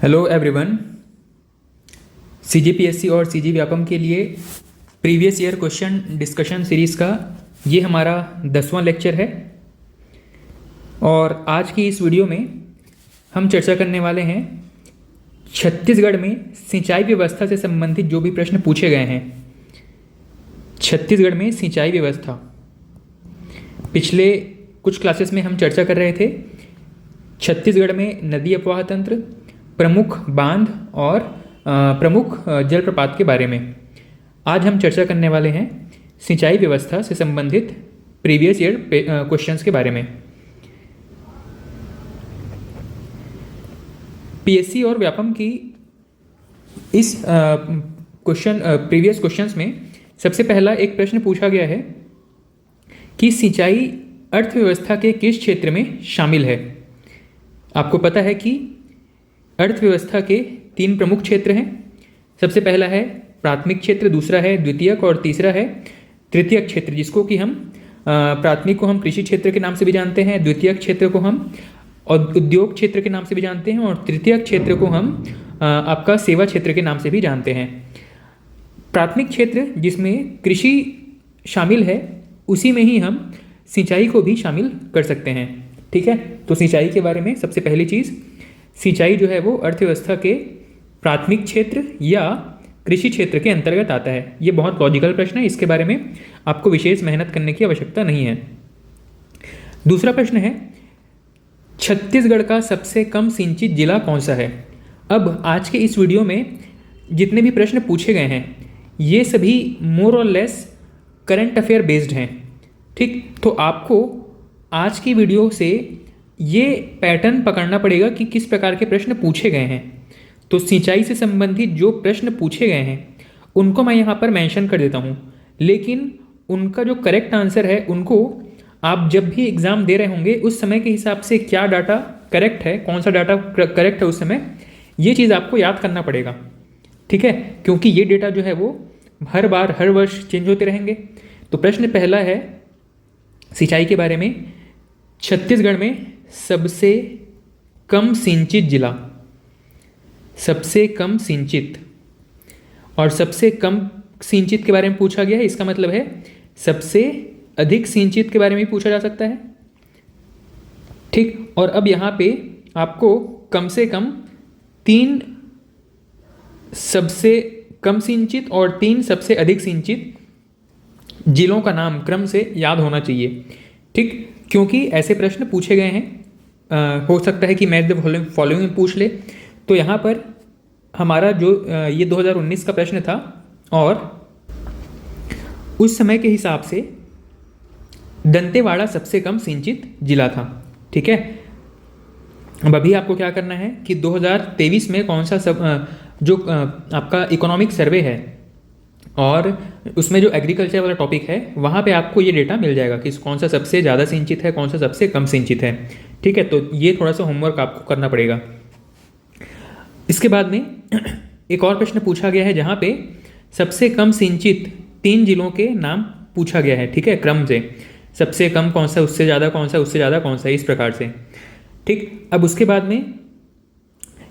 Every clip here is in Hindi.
Hello everyone. सीजीपीएससी और सीजी व्यापम के लिए previous year question discussion series का ये हमारा 10वां लेक्चर है और आज की इस वीडियो में हम चर्चा करने वाले हैं छत्तीसगढ़ में सिंचाई व्यवस्था से संबंधित जो भी प्रश्न पूछे गए हैं। छत्तीसगढ़ में सिंचाई व्यवस्था, पिछले कुछ क्लासेस में हम चर्चा कर रहे थे छत्तीसगढ़ में नदी अपवाह तंत्र, प्रमुख बांध और प्रमुख जलप्रपात के बारे में। आज हम चर्चा करने वाले हैं सिंचाई व्यवस्था से संबंधित प्रीवियस ईयर क्वेश्चंस के बारे में। पीएससी और व्यापम की इस प्रीवियस क्वेश्चंस में सबसे पहला एक प्रश्न पूछा गया है कि सिंचाई अर्थव्यवस्था के किस क्षेत्र में शामिल है। आपको पता है कि अर्थव्यवस्था के 3 प्रमुख क्षेत्र हैं। सबसे पहला है प्राथमिक क्षेत्र, दूसरा है द्वितीयक और तीसरा है तृतीयक क्षेत्र, जिसको कि हम प्राथमिक को हम कृषि क्षेत्र के नाम से भी जानते हैं, द्वितीयक क्षेत्र को हम उद्योग क्षेत्र के नाम से भी जानते हैं और तृतीयक क्षेत्र को हम आपका सेवा क्षेत्र के नाम से भी जानते हैं। प्राथमिक क्षेत्र जिसमें कृषि शामिल है उसी में ही हम सिंचाई को भी शामिल कर सकते हैं। ठीक है, तो सिंचाई के बारे में सबसे पहली चीज़, सिंचाई जो है वो अर्थव्यवस्था के प्राथमिक क्षेत्र या कृषि क्षेत्र के अंतर्गत आता है। ये बहुत लॉजिकल प्रश्न है, इसके बारे में आपको विशेष मेहनत करने की आवश्यकता नहीं है। दूसरा प्रश्न है छत्तीसगढ़ का सबसे कम सिंचित जिला कौन सा है। अब आज के इस वीडियो में जितने भी प्रश्न पूछे गए हैं ये सभी मोर और लेस करंट अफेयर बेस्ड हैं। ठीक, तो आपको आज की वीडियो से ये पैटर्न पकड़ना पड़ेगा कि किस प्रकार के प्रश्न पूछे गए हैं। तो सिंचाई से संबंधित जो प्रश्न पूछे गए हैं उनको मैं यहाँ पर मेंशन कर देता हूँ, लेकिन उनका जो करेक्ट आंसर है उनको आप जब भी एग्ज़ाम दे रहे होंगे उस समय के हिसाब से क्या डाटा करेक्ट है, कौन सा डाटा करेक्ट है उस समय, ये चीज़ आपको याद करना पड़ेगा। ठीक है, क्योंकि ये डेटा जो है वो हर बार हर वर्ष चेंज होते रहेंगे। तो प्रश्न पहला है सिंचाई के बारे में, छत्तीसगढ़ में सबसे कम सिंचित जिला, सबसे कम सिंचित और सबसे कम सिंचित के बारे में पूछा गया है। इसका मतलब है सबसे अधिक सिंचित के बारे में पूछा जा सकता है। ठीक, और अब यहाँ पे आपको कम से कम 3 सबसे कम सिंचित और 3 सबसे अधिक सिंचित जिलों का नाम क्रम से याद होना चाहिए। ठीक, क्योंकि ऐसे प्रश्न पूछे गए हैं। हो सकता है कि मैच द फॉलोइंग में पूछ ले। तो यहाँ पर हमारा जो ये 2019 का प्रश्न था और उस समय के हिसाब से दंतेवाड़ा सबसे कम सिंचित जिला था। ठीक है, अब अभी आपको क्या करना है कि 2023 में कौन सा जो आपका इकोनॉमिक सर्वे है और उसमें जो एग्रीकल्चर वाला टॉपिक है वहाँ पे आपको ये डेटा मिल जाएगा कि कौन सा सबसे ज़्यादा सिंचित है, कौन सा सबसे कम सिंचित है। ठीक है, तो ये थोड़ा सा होमवर्क आपको करना पड़ेगा। इसके बाद में एक और प्रश्न पूछा गया है जहाँ पे सबसे कम सिंचित 3 जिलों के नाम पूछा गया है। ठीक है, क्रम से सबसे कम कौन सा, उससे ज़्यादा कौन सा, उससे ज़्यादा कौन सा, इस प्रकार से। ठीक, अब उसके बाद में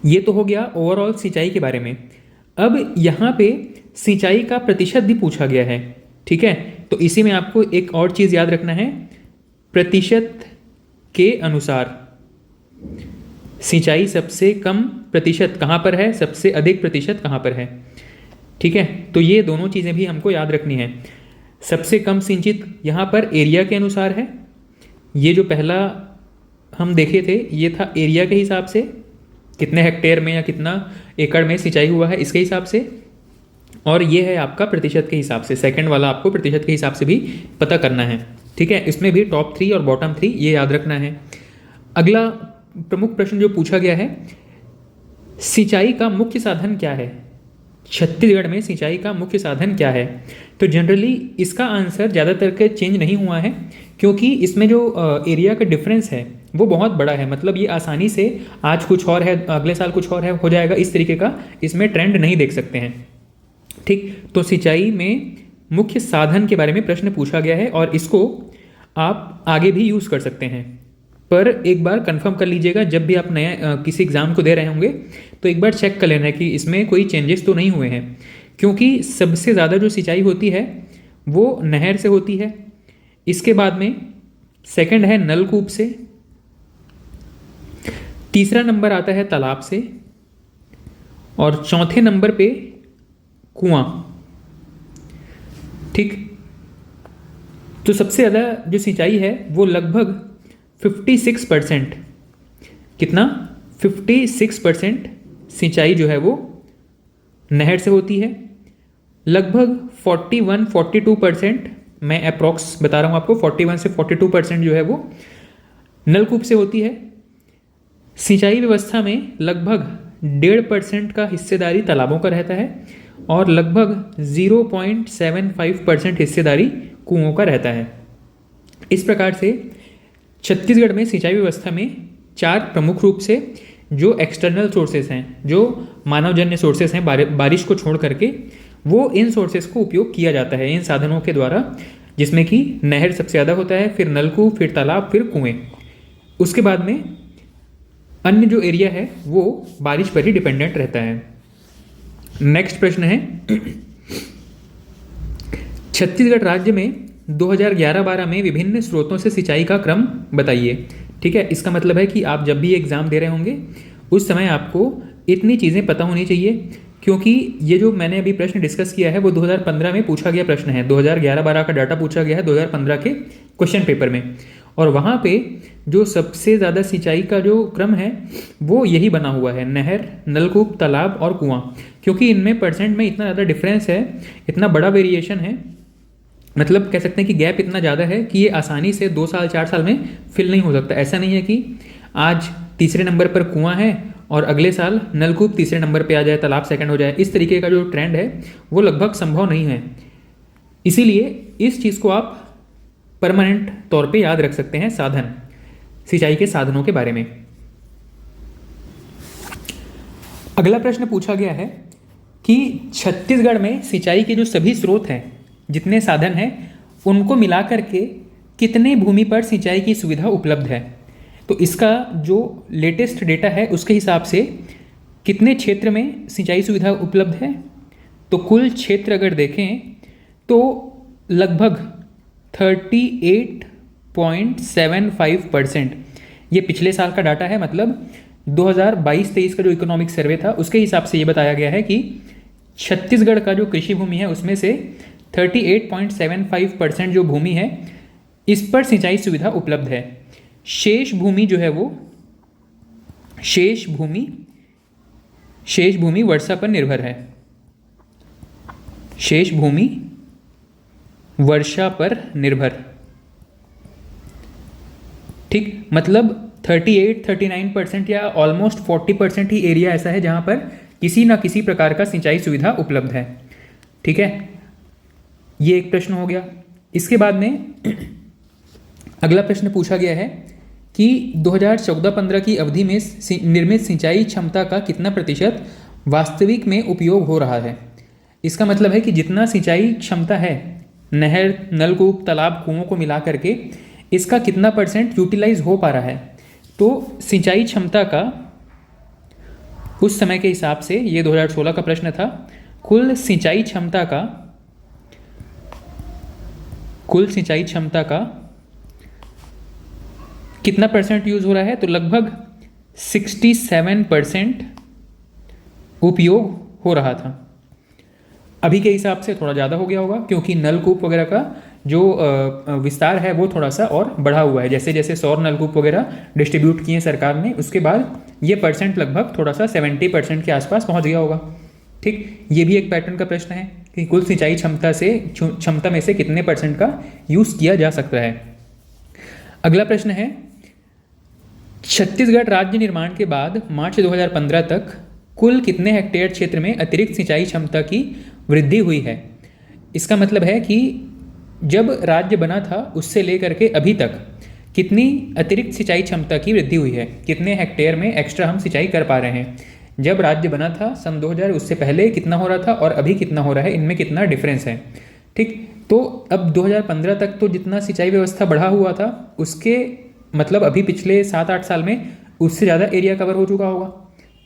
ये तो हो गया ओवरऑल सिंचाई के बारे में। अब यहाँ पे सिंचाई का प्रतिशत भी पूछा गया है। ठीक है, तो इसी में आपको एक और चीज़ याद रखना है, प्रतिशत के अनुसार सिंचाई सबसे कम प्रतिशत कहाँ पर है, सबसे अधिक प्रतिशत कहाँ पर है। ठीक है, तो ये दोनों चीज़ें भी हमको याद रखनी है। सबसे कम सिंचित यहाँ पर एरिया के अनुसार है। ये जो पहला हम देखे थे ये था एरिया के हिसाब से, कितने हेक्टेयर में या कितना एकड़ में सिंचाई हुआ है इसके हिसाब से, और ये है आपका प्रतिशत के हिसाब से। सेकंड वाला आपको प्रतिशत के हिसाब से भी पता करना है। ठीक है, इसमें भी टॉप 3 और बॉटम 3 ये याद रखना है। अगला प्रमुख प्रश्न जो पूछा गया है, सिंचाई का मुख्य साधन क्या है। छत्तीसगढ़ में सिंचाई का मुख्य साधन क्या है। तो जनरली इसका आंसर ज़्यादातर के चेंज नहीं हुआ है, क्योंकि इसमें जो एरिया का डिफरेंस है वो बहुत बड़ा है। मतलब ये आसानी से आज कुछ और है अगले साल कुछ और है हो जाएगा, इस तरीके का इसमें ट्रेंड नहीं देख सकते हैं। ठीक, तो सिंचाई में मुख्य साधन के बारे में प्रश्न पूछा गया है और इसको आप आगे भी यूज़ कर सकते हैं। पर एक बार कंफर्म कर लीजिएगा, जब भी आप नया किसी एग्ज़ाम को दे रहे होंगे तो एक बार चेक कर लेना है कि इसमें कोई चेंजेस तो नहीं हुए हैं, क्योंकि सबसे ज़्यादा जो सिंचाई होती है वो नहर से होती है। इसके बाद में सेकंड है नलकूप से, तीसरा नंबर आता है तालाब से, और चौथे नंबर पे कुआं। ठीक, तो सबसे ज़्यादा जो सिंचाई है वो लगभग 56%, कितना 56% सिंचाई जो है वो नहर से होती है। लगभग 41-42%, मैं अप्रॉक्स बता रहा हूँ आपको, 41 से 42% जो है वो नलकूप से होती है। सिंचाई व्यवस्था में लगभग 1.5% का हिस्सेदारी तालाबों का रहता है और लगभग 0.75% हिस्सेदारी कुओं का रहता है। इस प्रकार से छत्तीसगढ़ में सिंचाई व्यवस्था में 4 प्रमुख रूप से जो एक्सटर्नल सोर्सेस हैं, जो मानवजन्य सोर्सेस हैं, बारिश को छोड़ करके, वो इन सोर्सेस को उपयोग किया जाता है इन साधनों के द्वारा, जिसमें कि नहर सबसे ज़्यादा होता है, फिर नलकूप, फिर तालाब, फिर कुएं। उसके बाद में अन्य जो एरिया है वो बारिश पर ही डिपेंडेंट रहता है। नेक्स्ट प्रश्न है, छत्तीसगढ़ राज्य में 2011-12 में विभिन्न स्रोतों से सिंचाई का क्रम बताइए। ठीक है, इसका मतलब है कि आप जब भी एग्ज़ाम दे रहे होंगे उस समय आपको इतनी चीज़ें पता होनी चाहिए, क्योंकि ये जो मैंने अभी प्रश्न डिस्कस किया है वो 2015 में पूछा गया प्रश्न है। 2011-12 का डाटा पूछा गया है 2015 के क्वेश्चन पेपर में, और वहाँ पे जो सबसे ज़्यादा सिंचाई का जो क्रम है वो यही बना हुआ है, नहर, नलकूप, तालाब और कुआं। क्योंकि इनमें परसेंट में इतना ज़्यादा डिफरेंस है, इतना बड़ा वेरिएशन है, मतलब कह सकते हैं कि गैप इतना ज़्यादा है कि ये आसानी से 2 साल 4 साल में फिल नहीं हो सकता। ऐसा नहीं है कि आज तीसरे नंबर पर कुआं है और अगले साल नलकूप तीसरे नंबर पे आ जाए, तालाब सेकंड हो जाए। इस तरीके का जो ट्रेंड है वो लगभग संभव नहीं है। इसीलिए इस चीज़ को आप परमानेंट तौर पे याद रख सकते हैं, साधन, सिंचाई के साधनों के बारे में। अगला प्रश्न पूछा गया है कि छत्तीसगढ़ में सिंचाई के जो सभी स्रोत हैं, जितने साधन हैं, उनको मिलाकर के कितने भूमि पर सिंचाई की सुविधा उपलब्ध है। तो इसका जो लेटेस्ट डेटा है उसके हिसाब से कितने क्षेत्र में सिंचाई सुविधा उपलब्ध है, तो कुल क्षेत्र अगर देखें तो लगभग 38.75%। ये पिछले साल का डाटा है, मतलब 2022-23 का जो इकोनॉमिक सर्वे था उसके हिसाब से ये बताया गया है कि छत्तीसगढ़ का जो कृषि भूमि है उसमें से 38.75% जो भूमि है इस पर सिंचाई सुविधा उपलब्ध है। शेष भूमि जो है वो शेष भूमि वर्षा पर निर्भर है। शेष भूमि वर्षा पर निर्भर, ठीक, मतलब 38-39% या ऑलमोस्ट 40% ही एरिया ऐसा है जहां पर किसी ना किसी प्रकार का सिंचाई सुविधा उपलब्ध है। ठीक है, ये एक प्रश्न हो गया। इसके बाद में अगला प्रश्न पूछा गया है कि 2014-15 की अवधि में निर्मित सिंचाई क्षमता का कितना प्रतिशत वास्तविक में उपयोग हो रहा है। इसका मतलब है कि जितना सिंचाई क्षमता है नहर, नलकूप, तालाब, कुओं को मिला करके, इसका कितना परसेंट यूटिलाइज हो पा रहा है। तो सिंचाई क्षमता का उस समय के हिसाब से, ये 2016 का प्रश्न था, कुल सिंचाई क्षमता का कितना परसेंट यूज हो रहा है, तो लगभग 67% उपयोग हो रहा था। अभी के हिसाब से थोड़ा ज़्यादा हो गया होगा, क्योंकि नलकूप वगैरह का जो विस्तार है वो थोड़ा सा और बढ़ा हुआ है। जैसे जैसे सौर नलकूप वगैरह डिस्ट्रीब्यूट किए सरकार ने, उसके बाद ये परसेंट लगभग थोड़ा सा 70% के आसपास पहुंच गया होगा। ठीक, ये भी एक पैटर्न का प्रश्न है कि कुल सिंचाई क्षमता में से कितने परसेंट का यूज़ किया जा सकता है। अगला प्रश्न है, छत्तीसगढ़ राज्य निर्माण के बाद मार्च 2015 तक कुल कितने हेक्टेयर क्षेत्र में अतिरिक्त सिंचाई क्षमता की वृद्धि हुई है। इसका मतलब है कि जब राज्य बना था उससे लेकर के अभी तक कितनी अतिरिक्त सिंचाई क्षमता की वृद्धि हुई है, कितने हेक्टेयर में एक्स्ट्रा हम सिंचाई कर पा रहे हैं। जब राज्य बना था सन 2000, उससे पहले कितना हो रहा था और अभी कितना हो रहा है, इनमें कितना डिफरेंस है। ठीक, तो अब 2015 तक तो जितना सिंचाई व्यवस्था बढ़ा हुआ था उसके मतलब अभी पिछले 7-8 साल में उससे ज़्यादा एरिया कवर हो चुका होगा।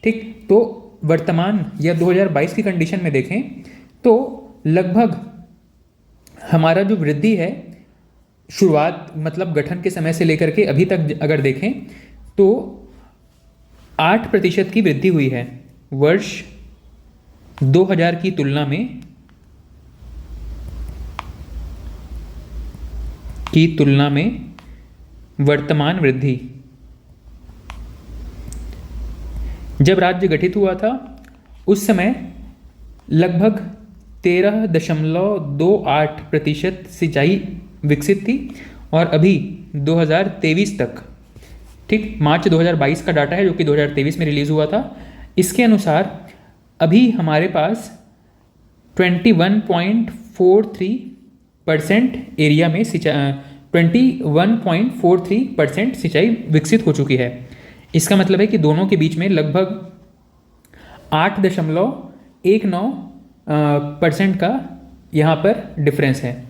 ठीक, तो वर्तमान या 2022 की कंडीशन में देखें तो लगभग हमारा जो वृद्धि है शुरुआत मतलब गठन के समय से लेकर के अभी तक अगर देखें तो 8% की वृद्धि हुई है वर्ष 2000 की तुलना में वर्तमान वृद्धि। जब राज्य गठित हुआ था उस समय लगभग 13.28% सिंचाई विकसित थी और अभी 2023 तक, ठीक, मार्च 2022 का डाटा है जो कि 2023 में रिलीज़ हुआ था, इसके अनुसार अभी हमारे पास 21.43% एरिया में 21.43% सिंचाई विकसित हो चुकी है। इसका मतलब है कि दोनों के बीच में लगभग 8.19% का यहाँ पर डिफरेंस है।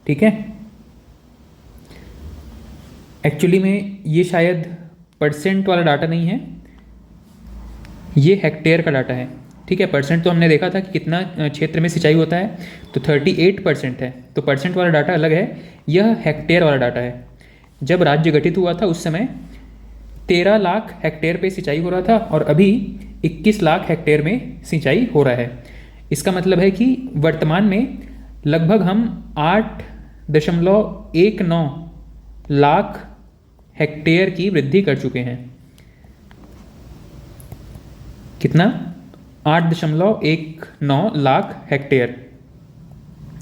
ठीक है, एक्चुअली में ये शायद परसेंट वाला डाटा नहीं है, ये हेक्टेयर का डाटा है। ठीक है, परसेंट तो हमने देखा था कि कितना क्षेत्र में सिंचाई होता है, तो 38% है, तो परसेंट वाला डाटा अलग है, यह हेक्टेयर वाला डाटा है। जब राज्य गठित हुआ था उस समय 13 लाख हेक्टेयर पे सिंचाई हो रहा था और अभी 21 लाख हेक्टेयर में सिंचाई हो रहा है। इसका मतलब है कि वर्तमान में लगभग हम 8.19 लाख हेक्टेयर की वृद्धि कर चुके हैं। कितना? 8.19 लाख हेक्टेयर।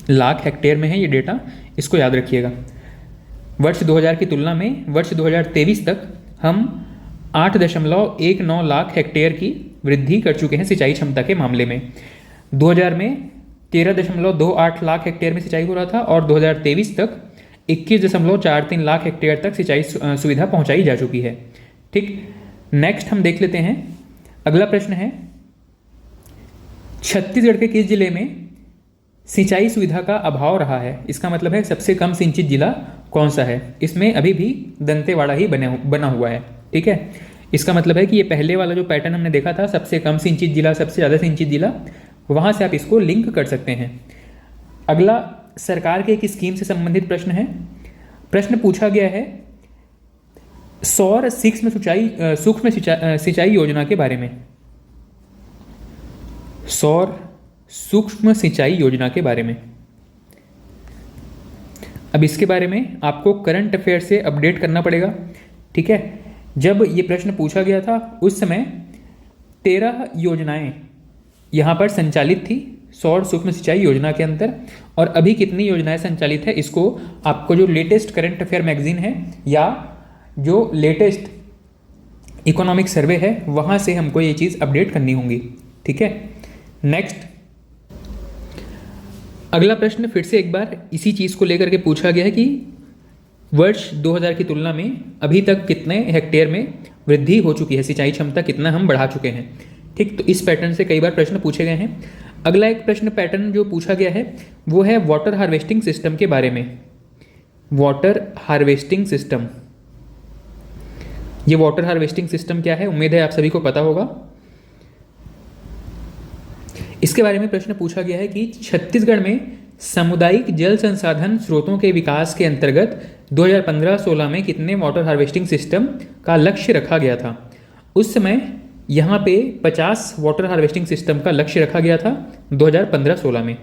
लाख हेक्टेयर में है ये डेटा, इसको याद रखिएगा। वर्ष 2000 की तुलना में वर्ष 2023 तक हम 8.19 लाख हेक्टेयर की वृद्धि कर चुके हैं सिंचाई क्षमता के मामले में। 2000 में 13.28 लाख हेक्टेयर में सिंचाई हो रहा था और 2023 तक 21.43 लाख हेक्टेयर तक सिंचाई सुविधा पहुंचाई जा चुकी है। ठीक, नेक्स्ट हम देख लेते हैं। अगला प्रश्न है, छत्तीसगढ़ के किस जिले में सिंचाई सुविधा का अभाव रहा है? इसका मतलब है सबसे कम सिंचित जिला कौन सा है? इसमें अभी भी दंतेवाड़ा ही बना हुआ है। ठीक है, इसका मतलब है कि ये पहले वाला जो पैटर्न हमने देखा था, सबसे कम सिंचित जिला, सबसे ज़्यादा सिंचित जिला, वहाँ से आप इसको लिंक कर सकते हैं। अगला सरकार के एक स्कीम से संबंधित प्रश्न है। प्रश्न पूछा गया है सौर सूक्ष्म सिंचाई योजना के बारे में। सौर सूक्ष्म सिंचाई योजना के बारे में। अब इसके बारे में आपको करंट अफेयर से अपडेट करना पड़ेगा। ठीक है, जब ये प्रश्न पूछा गया था उस समय 13 योजनाएं यहाँ पर संचालित थी सौर सूक्ष्म सिंचाई योजना के अंदर, और अभी कितनी योजनाएं संचालित है इसको आपको जो लेटेस्ट करंट अफेयर मैगजीन है या जो लेटेस्ट इकोनॉमिक सर्वे है वहाँ से हमको ये चीज़ अपडेट करनी होंगी। ठीक है, नेक्स्ट अगला प्रश्न फिर से एक बार इसी चीज़ को लेकर के पूछा गया है कि वर्ष 2000 की तुलना में अभी तक कितने हेक्टेयर में वृद्धि हो चुकी है, सिंचाई क्षमता कितना हम बढ़ा चुके हैं। ठीक, तो इस पैटर्न से कई बार प्रश्न पूछे गए हैं। अगला एक प्रश्न पैटर्न जो पूछा गया है वो है वाटर हार्वेस्टिंग सिस्टम के बारे में। वाटर हार्वेस्टिंग सिस्टम, ये वाटर हार्वेस्टिंग सिस्टम क्या है, उम्मीद है आप सभी को पता होगा। इसके बारे में प्रश्न पूछा गया है कि छत्तीसगढ़ में सामुदायिक जल संसाधन स्रोतों के विकास के अंतर्गत 2015-16 में कितने वाटर हार्वेस्टिंग सिस्टम का लक्ष्य रखा गया था? उस समय यहाँ पे 50 वाटर हार्वेस्टिंग सिस्टम का लक्ष्य रखा गया था 2015-16 में।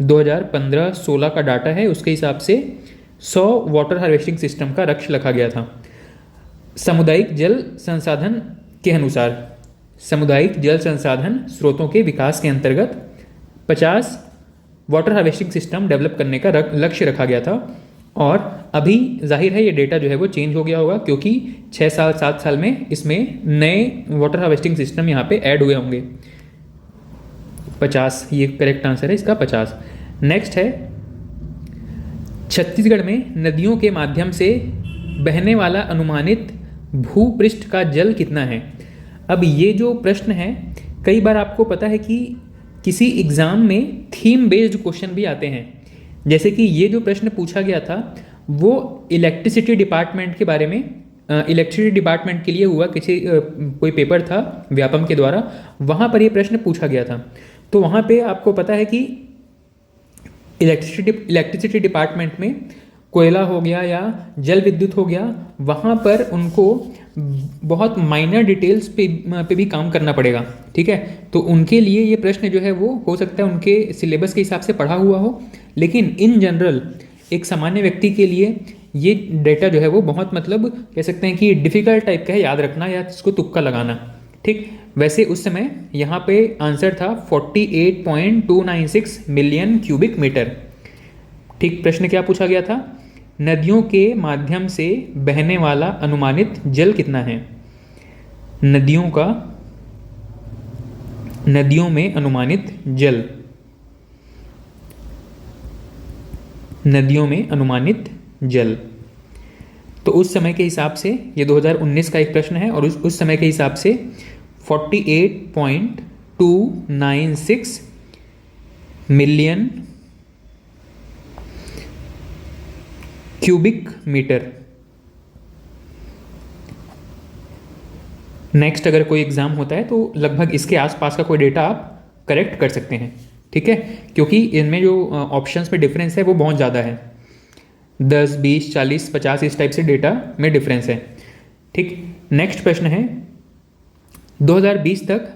2015-16 का डाटा है, उसके हिसाब से 100 वाटर हार्वेस्टिंग सिस्टम का लक्ष्य रखा गया था। सामुदायिक जल संसाधन के अनुसार सामुदायिक जल संसाधन स्रोतों के विकास के अंतर्गत 50 वाटर हार्वेस्टिंग सिस्टम डेवलप करने का लक्ष्य रखा गया था। और अभी जाहिर है ये डेटा जो है वो चेंज हो गया होगा क्योंकि 6 साल 7 साल में इसमें नए वाटर हार्वेस्टिंग सिस्टम यहाँ पे ऐड हुए होंगे। 50 ये करेक्ट आंसर है इसका, 50। नेक्स्ट है, छत्तीसगढ़ में नदियों के माध्यम से बहने वाला अनुमानित भूपृष्ठ का जल कितना है? अब ये जो प्रश्न है कई बार आपको पता है कि किसी एग्ज़ाम में थीम बेस्ड क्वेश्चन भी आते हैं। जैसे कि ये जो प्रश्न पूछा गया था वो इलेक्ट्रिसिटी डिपार्टमेंट के बारे में, इलेक्ट्रिसिटी डिपार्टमेंट के लिए हुआ कोई पेपर था व्यापम के द्वारा, वहाँ पर ये प्रश्न पूछा गया था। तो वहाँ पे आपको पता है कि इलेक्ट्रिसिटी डिपार्टमेंट में कोयला हो गया या जल विद्युत हो गया, वहाँ पर उनको बहुत माइनर डिटेल्स पे भी काम करना पड़ेगा, ठीक है। तो उनके लिए ये प्रश्न जो है वो हो सकता है उनके सिलेबस के हिसाब से पढ़ा हुआ हो, लेकिन इन जनरल एक सामान्य व्यक्ति के लिए ये डेटा जो है वो बहुत मतलब कह सकते हैं कि डिफ़िकल्ट टाइप का है याद रखना या इसको तुक्का लगाना, ठीक। वैसे उस समय यहाँ पे आंसर था 48.296 मिलियन क्यूबिक मीटर, ठीक। प्रश्न क्या पूछा गया था? नदियों के माध्यम से बहने वाला अनुमानित जल कितना है? नदियों में अनुमानित जल, नदियों में अनुमानित जल। तो उस समय के हिसाब से ये 2019 का एक प्रश्न है और उस समय के हिसाब से 48.296 मिलियन क्यूबिक मीटर। नेक्स्ट अगर कोई एग्ज़ाम होता है तो लगभग इसके आसपास का कोई डेटा आप करेक्ट कर सकते हैं, ठीक है, क्योंकि इनमें जो ऑप्शंस में डिफरेंस है वो बहुत ज़्यादा है, 10, 20, 40, 50 इस टाइप से डेटा में डिफरेंस है, ठीक। नेक्स्ट प्रश्न है 2020 तक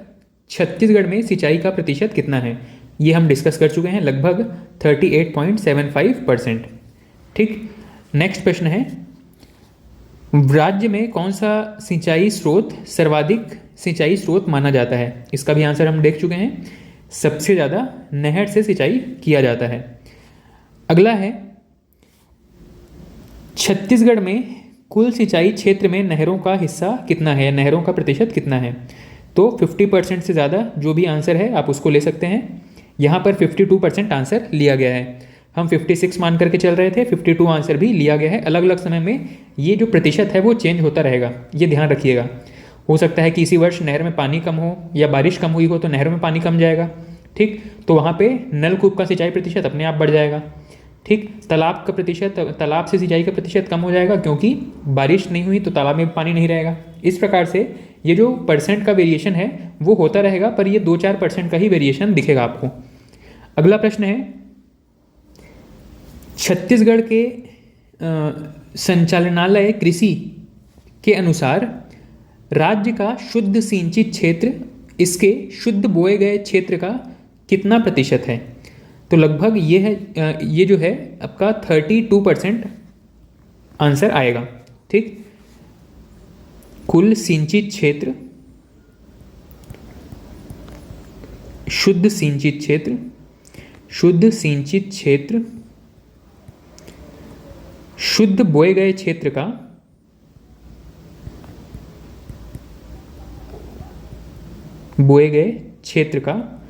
छत्तीसगढ़ में सिंचाई का प्रतिशत कितना है? ये हम डिस्कस कर चुके हैं, लगभग 38.75%, ठीक। नेक्स्ट प्रश्न है राज्य में कौन सा सिंचाई स्रोत सर्वाधिक सिंचाई स्रोत माना जाता है? इसका भी आंसर हम देख चुके हैं, सबसे ज़्यादा नहर से सिंचाई किया जाता है। अगला है छत्तीसगढ़ में कुल सिंचाई क्षेत्र में नहरों का हिस्सा कितना है, नहरों का प्रतिशत कितना है? तो 50% से ज़्यादा जो भी आंसर है आप उसको ले सकते हैं। यहाँ पर 52% आंसर लिया गया है, हम 56 मान करके चल रहे थे, 52 आंसर भी लिया गया है। अलग अलग समय में ये जो प्रतिशत है वो चेंज होता रहेगा, ये ध्यान रखिएगा। हो सकता है कि इसी वर्ष नहर में पानी कम हो या बारिश कम हुई हो तो नहर में पानी कम जाएगा, ठीक, तो वहाँ पे नलकूप का सिंचाई प्रतिशत अपने आप बढ़ जाएगा, ठीक। तालाब का प्रतिशत, तालाब से सिंचाई का प्रतिशत कम हो जाएगा क्योंकि बारिश नहीं हुई तो तालाब में पानी नहीं रहेगा। इस प्रकार से ये जो परसेंट का वेरिएशन है वो होता रहेगा, पर ये 2-4% का ही वेरिएशन दिखेगा आपको। अगला प्रश्न है छत्तीसगढ़ के संचालनालय कृषि के अनुसार राज्य का शुद्ध सिंचित क्षेत्र इसके शुद्ध बोए गए क्षेत्र का कितना प्रतिशत है? तो लगभग ये है, ये जो है आपका 32% आंसर आएगा, ठीक। कुल सिंचित क्षेत्र, शुद्ध सिंचित क्षेत्र, शुद्ध सिंचित क्षेत्र, शुद्ध बोए गए क्षेत्र का बोए गए क्षेत्र का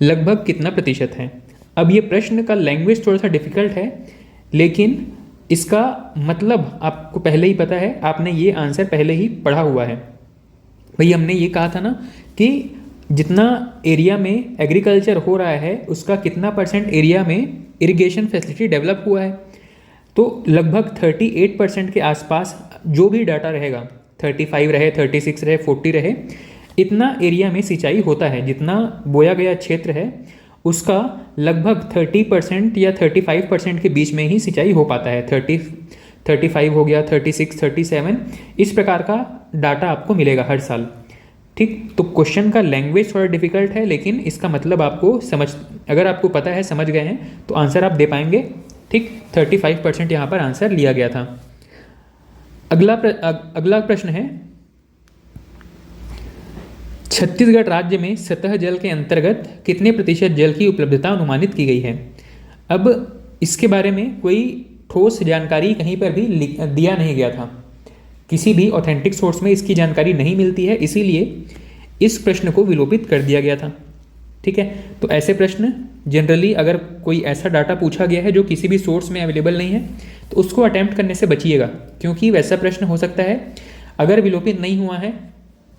लगभग कितना प्रतिशत है? अब ये प्रश्न का लैंग्वेज थोड़ा सा डिफिकल्ट है, लेकिन इसका मतलब आपको पहले ही पता है, आपने ये आंसर पहले ही पढ़ा हुआ है। भाई हमने ये कहा था ना कि जितना एरिया में एग्रीकल्चर हो रहा है उसका कितना % एरिया में इरिगेशन फैसिलिटी डेवलप हुआ है। तो लगभग 38% के आसपास जो भी डाटा रहेगा, 35 रहे, 36 रहे, 40 रहे, इतना एरिया में सिंचाई होता है। जितना बोया गया क्षेत्र है उसका लगभग 30% या 35% के बीच में ही सिंचाई हो पाता है। 35 हो गया, 36, 37, इस प्रकार का डाटा आपको मिलेगा हर साल, ठीक। तो क्वेश्चन का लैंग्वेज थोड़ा डिफिकल्ट है, लेकिन इसका मतलब आपको अगर आपको पता है, समझ गए हैं तो आंसर आप दे पाएंगे, ठीक। 35% यहाँ पर आंसर लिया गया था। अगला प्रश्न है छत्तीसगढ़ राज्य में सतह जल के अंतर्गत कितने प्रतिशत जल की उपलब्धता अनुमानित की गई है? अब इसके बारे में कोई ठोस जानकारी कहीं पर भी दिया नहीं गया था, किसी भी ऑथेंटिक सोर्स में इसकी जानकारी नहीं मिलती है, इसीलिए इस प्रश्न को विलोपित कर दिया गया था, ठीक है। तो ऐसे प्रश्न जनरली अगर कोई ऐसा डाटा पूछा गया है जो किसी भी सोर्स में अवेलेबल नहीं है तो उसको अटैम्प्ट करने से बचिएगा, क्योंकि वैसा प्रश्न हो सकता है अगर विलोपित नहीं हुआ है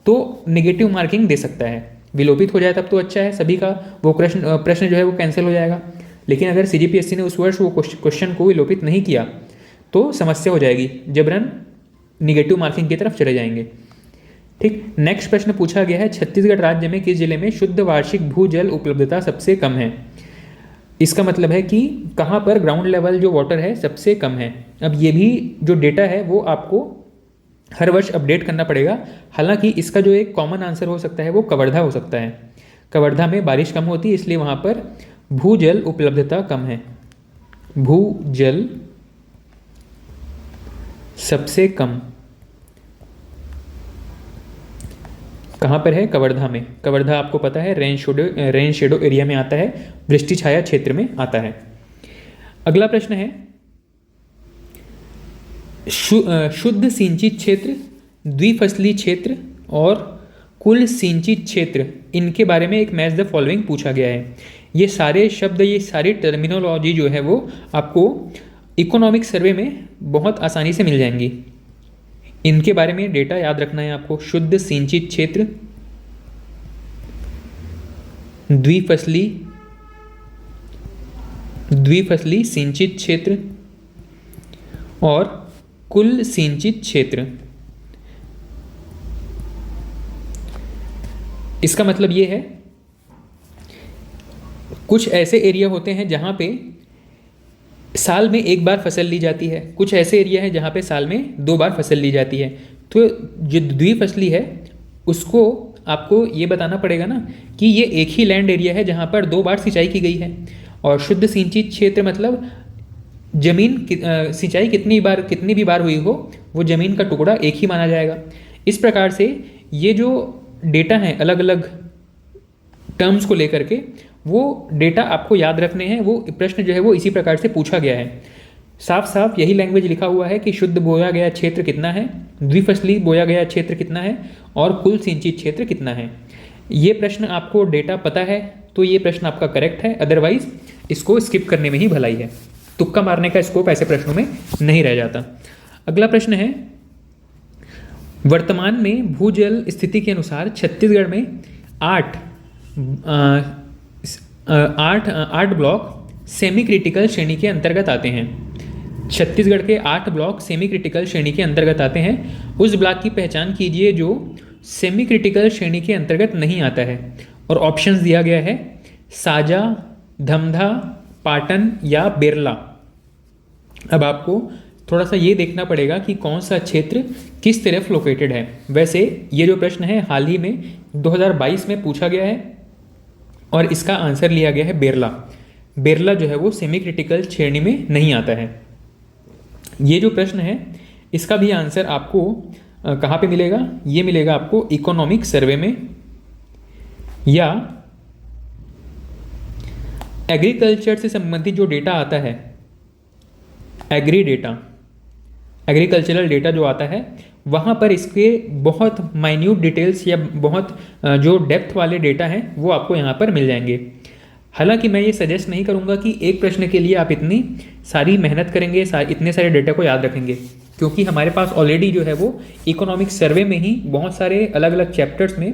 तो नेगेटिव मार्किंग दे सकता है। विलोपित हो जाए तब तो अच्छा है, सभी का वो प्रश्न जो है वो कैंसिल हो जाएगा। लेकिन अगर CGPSC ने उस वर्ष वो क्वेश्चन को विलोपित नहीं किया तो समस्या हो जाएगी, जबरन निगेटिव मार्किंग की तरफ चले जाएंगे। ठीक, नेक्स्ट प्रश्न पूछा गया है, छत्तीसगढ़ राज्य में किस जिले में शुद्ध वार्षिक भूजल उपलब्धता सबसे कम है। इसका मतलब है कि कहाँ पर ग्राउंड लेवल जो वाटर है सबसे कम है। अब ये भी जो डेटा है वो आपको हर वर्ष अपडेट करना पड़ेगा। हालांकि इसका जो एक कॉमन आंसर हो सकता है वो कवर्धा हो सकता है। कवर्धा में बारिश कम होती है, इसलिए वहाँ पर भूजल उपलब्धता कम है। भूजल सबसे कम कहाँ पर है? कवर्धा में। कवर्धा आपको पता है रेन शेडो एरिया में आता है, वृष्टि छाया क्षेत्र में आता है। अगला प्रश्न है, शुद्ध सिंचित क्षेत्र, द्विफसली क्षेत्र और कुल सिंचित क्षेत्र, इनके बारे में एक मैच द फॉलोइंग पूछा गया है। ये सारे शब्द, ये सारी टर्मिनोलॉजी जो है वो आपको इकोनॉमिक सर्वे में बहुत आसानी से मिल जाएंगी। इनके बारे में डेटा याद रखना है आपको। शुद्ध सिंचित क्षेत्र, द्विफसली सिंचित क्षेत्र और कुल सिंचित क्षेत्र। इसका मतलब ये है, कुछ ऐसे एरिया होते हैं जहां पे साल में एक बार फसल ली जाती है, कुछ ऐसे एरिया है जहाँ पे साल में 2 बार फसल ली जाती है। तो जो द्विफसली है उसको आपको ये बताना पड़ेगा ना कि ये एक ही लैंड एरिया है जहाँ पर 2 बार सिंचाई की गई है। और शुद्ध सिंचित क्षेत्र मतलब जमीन सिंचाई कितनी भी बार हुई हो, वो जमीन का टुकड़ा एक ही माना जाएगा। इस प्रकार से ये जो डेटा हैं अलग अलग टर्म्स को लेकर के, वो डेटा आपको याद रखने हैं। वो प्रश्न जो है वो इसी प्रकार से पूछा गया है। साफ साफ यही लैंग्वेज लिखा हुआ है कि शुद्ध बोया गया क्षेत्र कितना है, द्विफसली बोया गया क्षेत्र कितना है और कुल सिंचित क्षेत्र कितना है। ये प्रश्न आपको डेटा पता है तो ये प्रश्न आपका करेक्ट है, अदरवाइज इसको स्किप करने में ही भलाई है। तुक्का मारने का स्कोप ऐसे प्रश्नों में नहीं रह जाता। अगला प्रश्न है, वर्तमान में भूजल स्थिति के अनुसार छत्तीसगढ़ में 8 ब्लॉक सेमी क्रिटिकल श्रेणी के अंतर्गत आते हैं। छत्तीसगढ़ के 8 ब्लॉक सेमी क्रिटिकल श्रेणी के अंतर्गत आते हैं। उस ब्लॉक की पहचान कीजिए जो सेमी क्रिटिकल श्रेणी के अंतर्गत नहीं आता है। और ऑप्शंस दिया गया है, साजा, धमधा, पाटन या बेरला। अब आपको थोड़ा सा ये देखना पड़ेगा कि कौन सा क्षेत्र किस तरफ लोकेटेड है। वैसे ये जो प्रश्न है हाल ही में 2022 में पूछा गया है और इसका आंसर लिया गया है बेरला। बेरला जो है वो सेमी क्रिटिकल श्रेणी में नहीं आता है। ये जो प्रश्न है इसका भी आंसर आपको कहाँ पे मिलेगा? ये मिलेगा आपको इकोनॉमिक सर्वे में या एग्रीकल्चर से संबंधित जो डेटा आता है, एग्रीकल्चरल डेटा जो आता है, वहाँ पर इसके बहुत माइन्यूट डिटेल्स या बहुत जो डेप्थ वाले डेटा हैं वो आपको यहाँ पर मिल जाएंगे। हालांकि मैं ये सजेस्ट नहीं करूँगा कि एक प्रश्न के लिए आप इतनी सारी मेहनत करेंगे, इतने सारे डेटा को याद रखेंगे, क्योंकि हमारे पास ऑलरेडी जो है वो इकोनॉमिक सर्वे में ही बहुत सारे अलग अलग चैप्टर्स में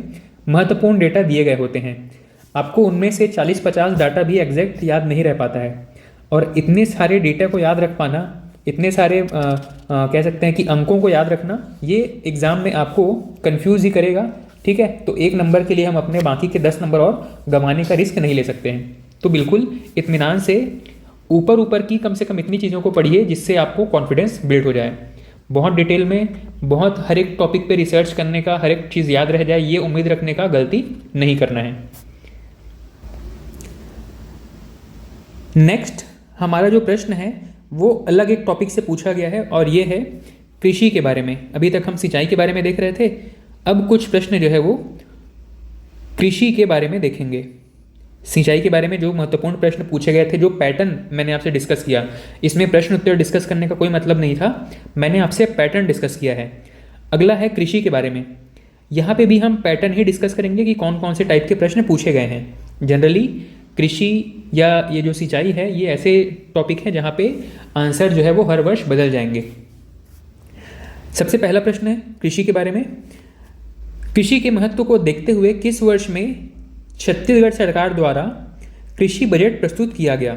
महत्वपूर्ण डेटा दिए गए होते हैं। आपको उनमें से 40-50 डाटा भी एग्जैक्ट याद नहीं रह पाता है। और इतने सारे डेटा को याद रख पाना, इतने सारे कह सकते हैं कि अंकों को याद रखना, ये एग्ज़ाम में आपको कंफ्यूज ही करेगा। ठीक है, तो 1 नंबर के लिए हम अपने बाकी के 10 नंबर और गंवाने का रिस्क नहीं ले सकते हैं। तो बिल्कुल इत्मीनान से ऊपर की कम से कम इतनी चीज़ों को पढ़िए जिससे आपको कॉन्फिडेंस बिल्ड हो जाए। बहुत डिटेल में, बहुत हर एक टॉपिक पे रिसर्च करने का, हर एक चीज़ याद रह जाए, ये उम्मीद रखने का गलती नहीं करना है। नेक्स्ट हमारा जो प्रश्न है वो अलग एक टॉपिक से पूछा गया है और ये है कृषि के बारे में। अभी तक हम सिंचाई के बारे में देख रहे थे, अब कुछ प्रश्न जो है वो कृषि के बारे में देखेंगे। सिंचाई के बारे में जो महत्वपूर्ण प्रश्न पूछे गए थे, जो पैटर्न मैंने आपसे डिस्कस किया, इसमें प्रश्न उत्तर डिस्कस करने का कोई मतलब नहीं था, मैंने आपसे पैटर्न डिस्कस किया है। अगला है कृषि के बारे में। यहाँ पे भी हम पैटर्न ही डिस्कस करेंगे कि कौन कौन से टाइप के प्रश्न पूछे गए हैं। जनरली कृषि या ये जो सिंचाई है ये ऐसे टॉपिक है जहाँ पे आंसर जो है वो हर वर्ष बदल जाएंगे। सबसे पहला प्रश्न है कृषि के बारे में। कृषि के महत्व को देखते हुए किस वर्ष में छत्तीसगढ़ सरकार द्वारा कृषि बजट प्रस्तुत किया गया?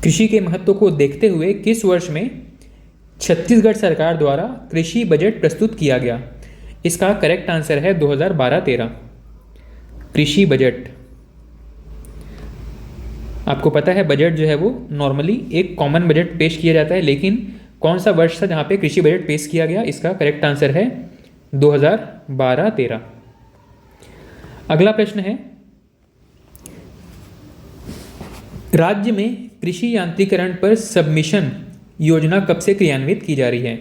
कृषि के महत्व को देखते हुए किस वर्ष में छत्तीसगढ़ सरकार द्वारा कृषि बजट प्रस्तुत किया गया? इसका करेक्ट आंसर है 2012-13 कृषि बजट। आपको पता है बजट जो है वो नॉर्मली एक कॉमन बजट पेश किया जाता है, लेकिन कौन सा वर्ष था जहाँ पे कृषि बजट पेश किया गया? इसका करेक्ट आंसर है 2012-13। अगला प्रश्न है, राज्य में कृषि यांत्रिकरण पर सबमिशन योजना कब से क्रियान्वित की जा रही है?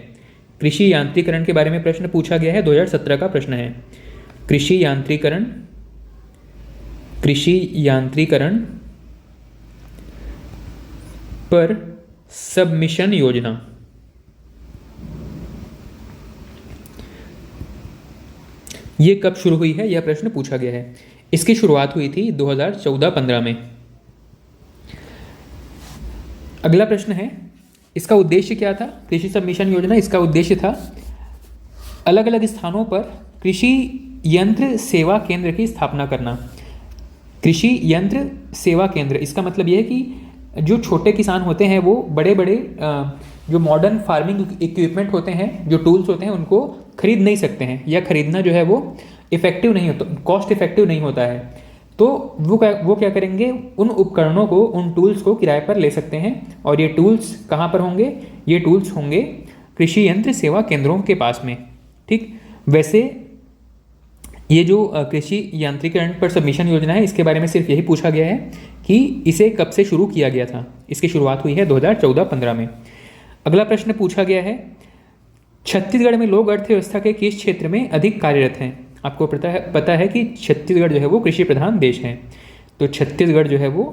कृषि यांत्रिकरण के बारे में प्रश्न पूछा गया है, 2017 का प्रश्न है। कृषि यांत्रिकरण पर सबमिशन योजना। ये कब शुरू हुई है? यह प्रश्न पूछा गया है। इसकी शुरुआत हुई थी 2014-15 में। अगला प्रश्न है, इसका उद्देश्य क्या था? कृषि सबमिशन योजना, इसका उद्देश्य था अलग अलग स्थानों पर कृषि यंत्र सेवा केंद्र की स्थापना करना। कृषि यंत्र सेवा केंद्र, इसका मतलब यह है कि जो छोटे किसान होते हैं वो बड़े बड़े जो मॉडर्न फार्मिंग इक्विपमेंट होते हैं, जो टूल्स होते हैं, उनको खरीद नहीं सकते हैं, या खरीदना जो है वो इफेक्टिव नहीं होता, कॉस्ट इफेक्टिव नहीं होता है। तो वो क्या करेंगे, उन उपकरणों को, उन टूल्स को किराए पर ले सकते हैं। और ये टूल्स कहाँ पर होंगे? ये टूल्स होंगे कृषि यंत्र सेवा केंद्रों के पास में। ठीक, वैसे ये जो कृषि यांत्रिकरण पर सबमिशन योजना है, इसके बारे में सिर्फ यही पूछा गया है कि इसे कब से शुरू किया गया था। इसकी शुरुआत हुई है 2014-15 में। अगला प्रश्न पूछा गया है, छत्तीसगढ़ में लोक अर्थव्यवस्था के किस क्षेत्र में अधिक कार्यरत हैं? आपको पता है कि छत्तीसगढ़ जो है वो कृषि प्रधान देश है। तो छत्तीसगढ़ जो है वो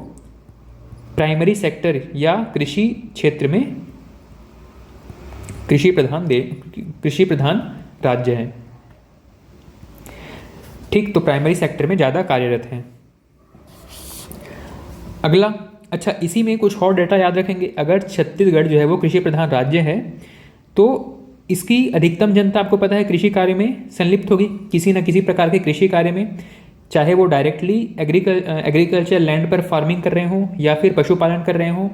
प्राइमरी सेक्टर या कृषि क्षेत्र में कृषि प्रधान राज्य है। ठीक, तो प्राइमरी सेक्टर में ज़्यादा कार्यरत हैं। अगला, अच्छा इसी में कुछ और डेटा याद रखेंगे। अगर छत्तीसगढ़ जो है वो कृषि प्रधान राज्य है तो इसकी अधिकतम जनता, आपको पता है, कृषि कार्य में संलिप्त होगी, किसी न किसी प्रकार के कृषि कार्य में, चाहे वो डायरेक्टली एग्रीकल्चर लैंड पर फार्मिंग कर रहे हों, या फिर पशुपालन कर रहे हों,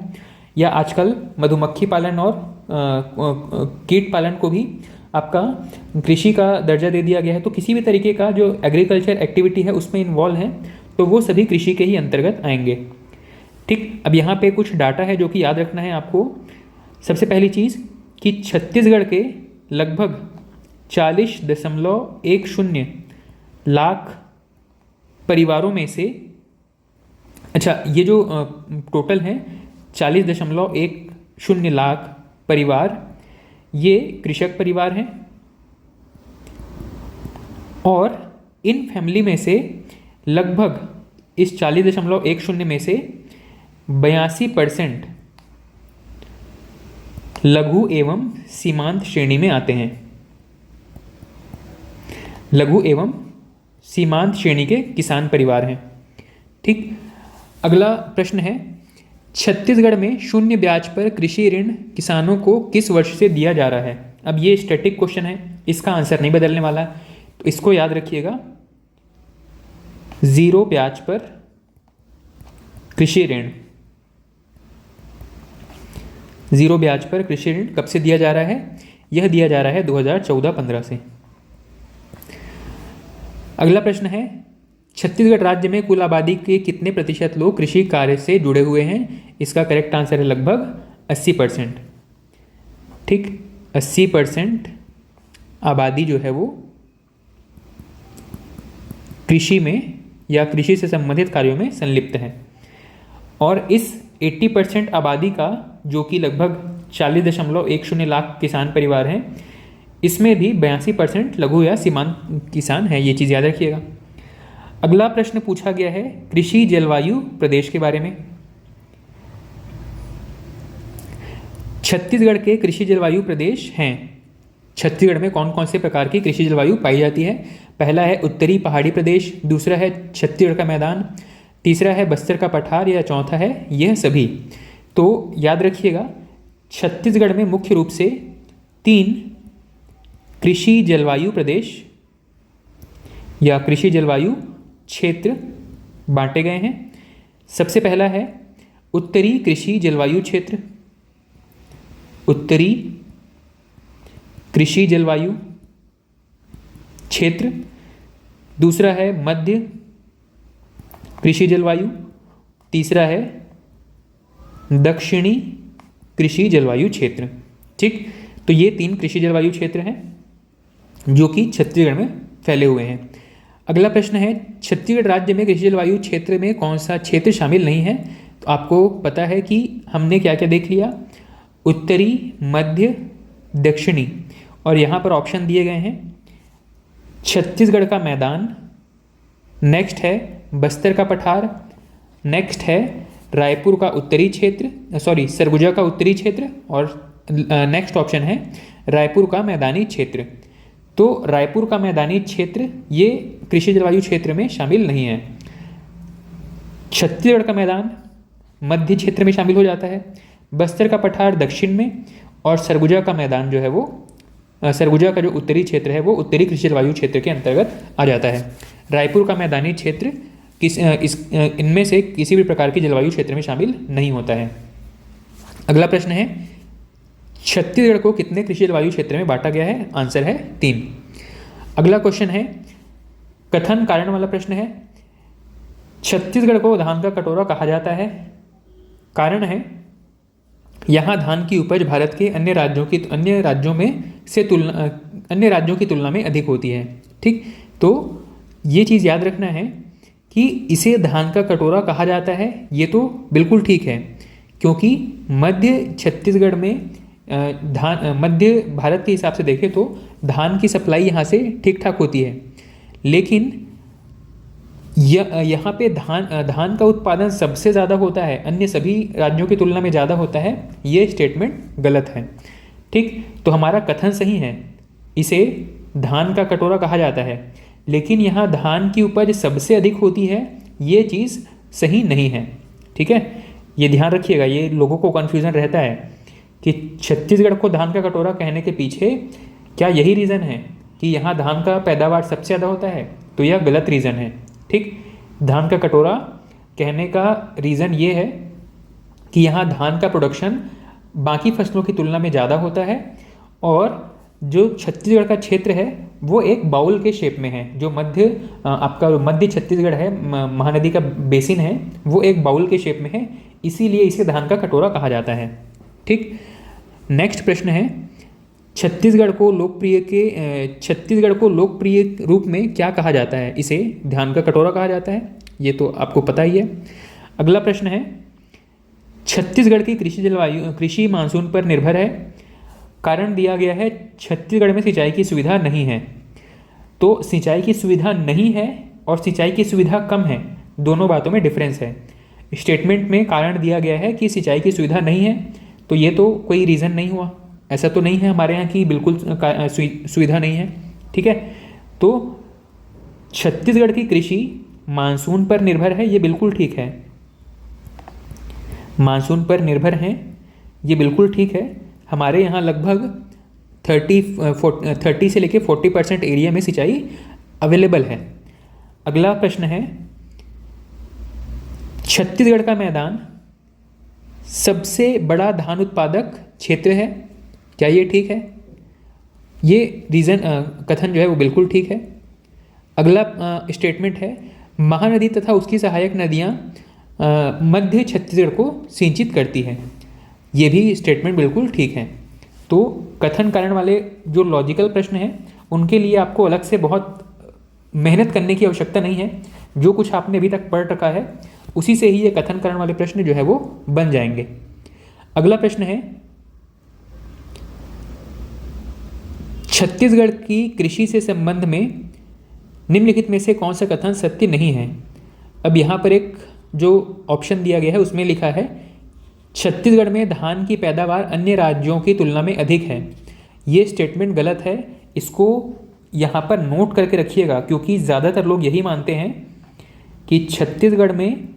या आजकल मधुमक्खी पालन और कीट पालन को भी आपका कृषि का दर्जा दे दिया गया है। तो किसी भी तरीके का जो एग्रीकल्चर एक्टिविटी है उसमें इन्वॉल्व है, तो वो सभी कृषि के ही अंतर्गत आएंगे। ठीक, अब यहाँ पे कुछ डाटा है जो कि याद रखना है आपको। सबसे पहली चीज़ कि छत्तीसगढ़ के लगभग 40.10 लाख परिवारों में से, अच्छा ये जो टोटल है 40.10 लाख परिवार, ये कृषक परिवार हैं। और इन फैमिली में से लगभग इस 40.10 में से 82% लघु एवं सीमांत श्रेणी में आते हैं। लघु एवं सीमांत श्रेणी के किसान परिवार हैं। ठीक, अगला प्रश्न है, छत्तीसगढ़ में शून्य ब्याज पर कृषि ऋण किसानों को किस वर्ष से दिया जा रहा है? अब ये स्टैटिक क्वेश्चन है, इसका आंसर नहीं बदलने वाला, तो इसको याद रखिएगा। 0 ब्याज पर कृषि ऋण, 0 ब्याज पर कृषि ऋण कब से दिया जा रहा है? यह दिया जा रहा है 2014-15 से। अगला प्रश्न है, छत्तीसगढ़ राज्य में कुल आबादी के कितने प्रतिशत लोग कृषि कार्य से जुड़े हुए हैं? इसका करेक्ट आंसर है लगभग 80%। ठीक, 80% आबादी जो है वो कृषि में या कृषि से संबंधित कार्यों में संलिप्त है। और इस 80% आबादी का, जो कि लगभग 40.10 लाख किसान परिवार हैं, इसमें भी 82% लघु या सीमांत किसान हैं। ये चीज़ याद रखिएगा। अगला प्रश्न पूछा गया है कृषि जलवायु प्रदेश के बारे में। छत्तीसगढ़ के कृषि जलवायु प्रदेश हैं। छत्तीसगढ़ में कौन कौन से प्रकार की कृषि जलवायु पाई जाती है? पहला है उत्तरी पहाड़ी प्रदेश, दूसरा है छत्तीसगढ़ का मैदान, तीसरा है बस्तर का पठार, या चौथा है यह सभी। तो याद रखिएगा, छत्तीसगढ़ में मुख्य रूप से 3 कृषि जलवायु प्रदेश या कृषि जलवायु क्षेत्र बांटे गए हैं। सबसे पहला है उत्तरी कृषि जलवायु क्षेत्र, उत्तरी कृषि जलवायु क्षेत्र। दूसरा है मध्य कृषि जलवायु। तीसरा है दक्षिणी कृषि जलवायु क्षेत्र। ठीक, तो ये 3 कृषि जलवायु क्षेत्र हैं जो कि छत्तीसगढ़ में फैले हुए हैं। अगला प्रश्न है, छत्तीसगढ़ राज्य में कृषि जलवायु क्षेत्र में कौन सा क्षेत्र शामिल नहीं है? तो आपको पता है कि हमने क्या क्या देख लिया, उत्तरी, मध्य, दक्षिणी, और यहाँ पर ऑप्शन दिए गए हैं छत्तीसगढ़ का मैदान, नेक्स्ट है बस्तर का पठार, नेक्स्ट है रायपुर का उत्तरी क्षेत्र, सरगुजा का उत्तरी क्षेत्र, और नेक्स्ट ऑप्शन है रायपुर का मैदानी क्षेत्र। तो रायपुर का मैदानी क्षेत्र ये कृषि जलवायु क्षेत्र में शामिल नहीं है। छत्तीसगढ़ का मैदान मध्य क्षेत्र में शामिल हो जाता है, बस्तर का पठार दक्षिण में, और सरगुजा का मैदान जो है वो सरगुजा का जो उत्तरी क्षेत्र है वो उत्तरी कृषि जलवायु क्षेत्र के अंतर्गत आ जाता है। रायपुर का मैदानी क्षेत्र इनमें से किसी भी प्रकार की जलवायु क्षेत्र में शामिल नहीं होता है। अगला प्रश्न है, छत्तीसगढ़ को कितने कृषि जलवायु क्षेत्र में बांटा गया है? आंसर है 3। अगला क्वेश्चन है कथन कारण वाला प्रश्न है, छत्तीसगढ़ को धान का कटोरा कहा जाता है, कारण है यहाँ धान की उपज भारत के अन्य राज्यों की तुलना में अधिक होती है। ठीक, तो ये चीज़ याद रखना है कि इसे धान का कटोरा कहा जाता है, ये तो बिल्कुल ठीक है, क्योंकि मध्य छत्तीसगढ़ में मध्य भारत के हिसाब से देखें तो धान की सप्लाई यहाँ से ठीक ठाक होती है, लेकिन यहाँ पे धान का उत्पादन सबसे ज़्यादा होता है, अन्य सभी राज्यों की तुलना में ज़्यादा होता है, ये स्टेटमेंट गलत है। ठीक, तो हमारा कथन सही है, इसे धान का कटोरा कहा जाता है, लेकिन यहाँ धान की उपज सबसे अधिक होती है, ये चीज़ सही नहीं है। ठीक है, ये ध्यान रखिएगा, ये लोगों को कन्फ्यूज़न रहता है कि छत्तीसगढ़ को धान का कटोरा कहने के पीछे क्या यही रीज़न है कि यहाँ धान का पैदावार सबसे ज़्यादा होता है? तो यह गलत रीज़न है। ठीक, धान का कटोरा कहने का रीज़न ये है कि यहाँ धान का प्रोडक्शन बाकी फसलों की तुलना में ज़्यादा होता है, और जो छत्तीसगढ़ का क्षेत्र है वो एक बाउल के शेप में है, जो मध्य छत्तीसगढ़ है, महानदी का बेसिन है, वो एक बाउल के शेप में है, इसीलिए इसे धान का कटोरा कहा जाता है। ठीक, नेक्स्ट प्रश्न है, छत्तीसगढ़ को लोकप्रिय रूप में क्या कहा जाता है? इसे धान का कटोरा कहा जाता है, ये तो आपको पता ही है। अगला प्रश्न है, छत्तीसगढ़ की कृषि मानसून पर निर्भर है, कारण दिया गया है छत्तीसगढ़ में सिंचाई की सुविधा नहीं है। तो सिंचाई की सुविधा नहीं है और सिंचाई की सुविधा कम है, दोनों बातों में डिफरेंस है। स्टेटमेंट में कारण दिया गया है कि सिंचाई की सुविधा नहीं है, तो ये तो कोई रीज़न नहीं हुआ, ऐसा तो नहीं है हमारे यहाँ की बिल्कुल सुविधा नहीं है। ठीक है, तो छत्तीसगढ़ की कृषि मानसून पर निर्भर है, ये बिल्कुल ठीक है, मानसून पर निर्भर है, ये बिल्कुल ठीक है। हमारे यहाँ लगभग 30 से लेके 40% एरिया में सिंचाई अवेलेबल है। अगला प्रश्न है, छत्तीसगढ़ का मैदान सबसे बड़ा धान उत्पादक क्षेत्र है, क्या ये ठीक है? ये कथन जो है वो बिल्कुल ठीक है। अगला स्टेटमेंट है, महानदी तथा उसकी सहायक नदियाँ मध्य छत्तीसगढ़ को सिंचित करती है, ये भी स्टेटमेंट बिल्कुल ठीक है। तो कथन कारण वाले जो लॉजिकल प्रश्न हैं उनके लिए आपको अलग से बहुत मेहनत करने की आवश्यकता नहीं है, जो कुछ आपने अभी तक पढ़ रखा है उसी से ही ये कथन कारण वाले प्रश्न जो है वो बन जाएंगे। अगला प्रश्न है, छत्तीसगढ़ की कृषि से संबंध में निम्नलिखित में से कौन सा कथन सत्य नहीं है? अब यहाँ पर एक जो ऑप्शन दिया गया है उसमें लिखा है छत्तीसगढ़ में धान की पैदावार अन्य राज्यों की तुलना में अधिक है, ये स्टेटमेंट गलत है, इसको यहाँ पर नोट करके रखिएगा, क्योंकि ज़्यादातर लोग यही मानते हैं कि छत्तीसगढ़ में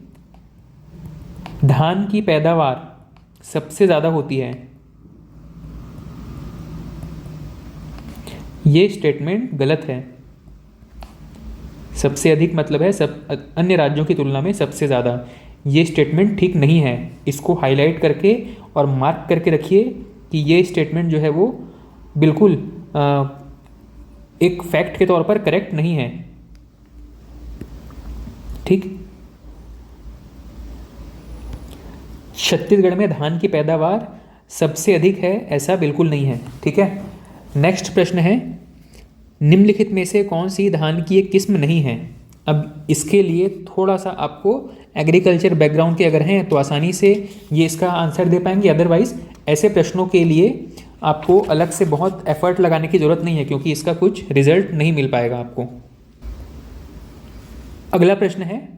धान की पैदावार सबसे ज़्यादा होती है, ये स्टेटमेंट गलत है। सबसे अधिक मतलब है सब अन्य राज्यों की तुलना में सबसे ज़्यादा, ये स्टेटमेंट ठीक नहीं है। इसको हाईलाइट करके और मार्क करके रखिए कि ये स्टेटमेंट जो है वो बिल्कुल एक फैक्ट के तौर पर करेक्ट नहीं है। ठीक। छत्तीसगढ़ में धान की पैदावार सबसे अधिक है, ऐसा बिल्कुल नहीं है। ठीक है। नेक्स्ट प्रश्न है, निम्नलिखित में से कौन सी धान की एक किस्म नहीं है। अब इसके लिए थोड़ा सा आपको एग्रीकल्चर बैकग्राउंड के अगर हैं तो आसानी से ये इसका आंसर दे पाएंगे, अदरवाइज ऐसे प्रश्नों के लिए आपको अलग से बहुत एफर्ट लगाने की ज़रूरत नहीं है, क्योंकि इसका कुछ रिजल्ट नहीं मिल पाएगा आपको। अगला प्रश्न है,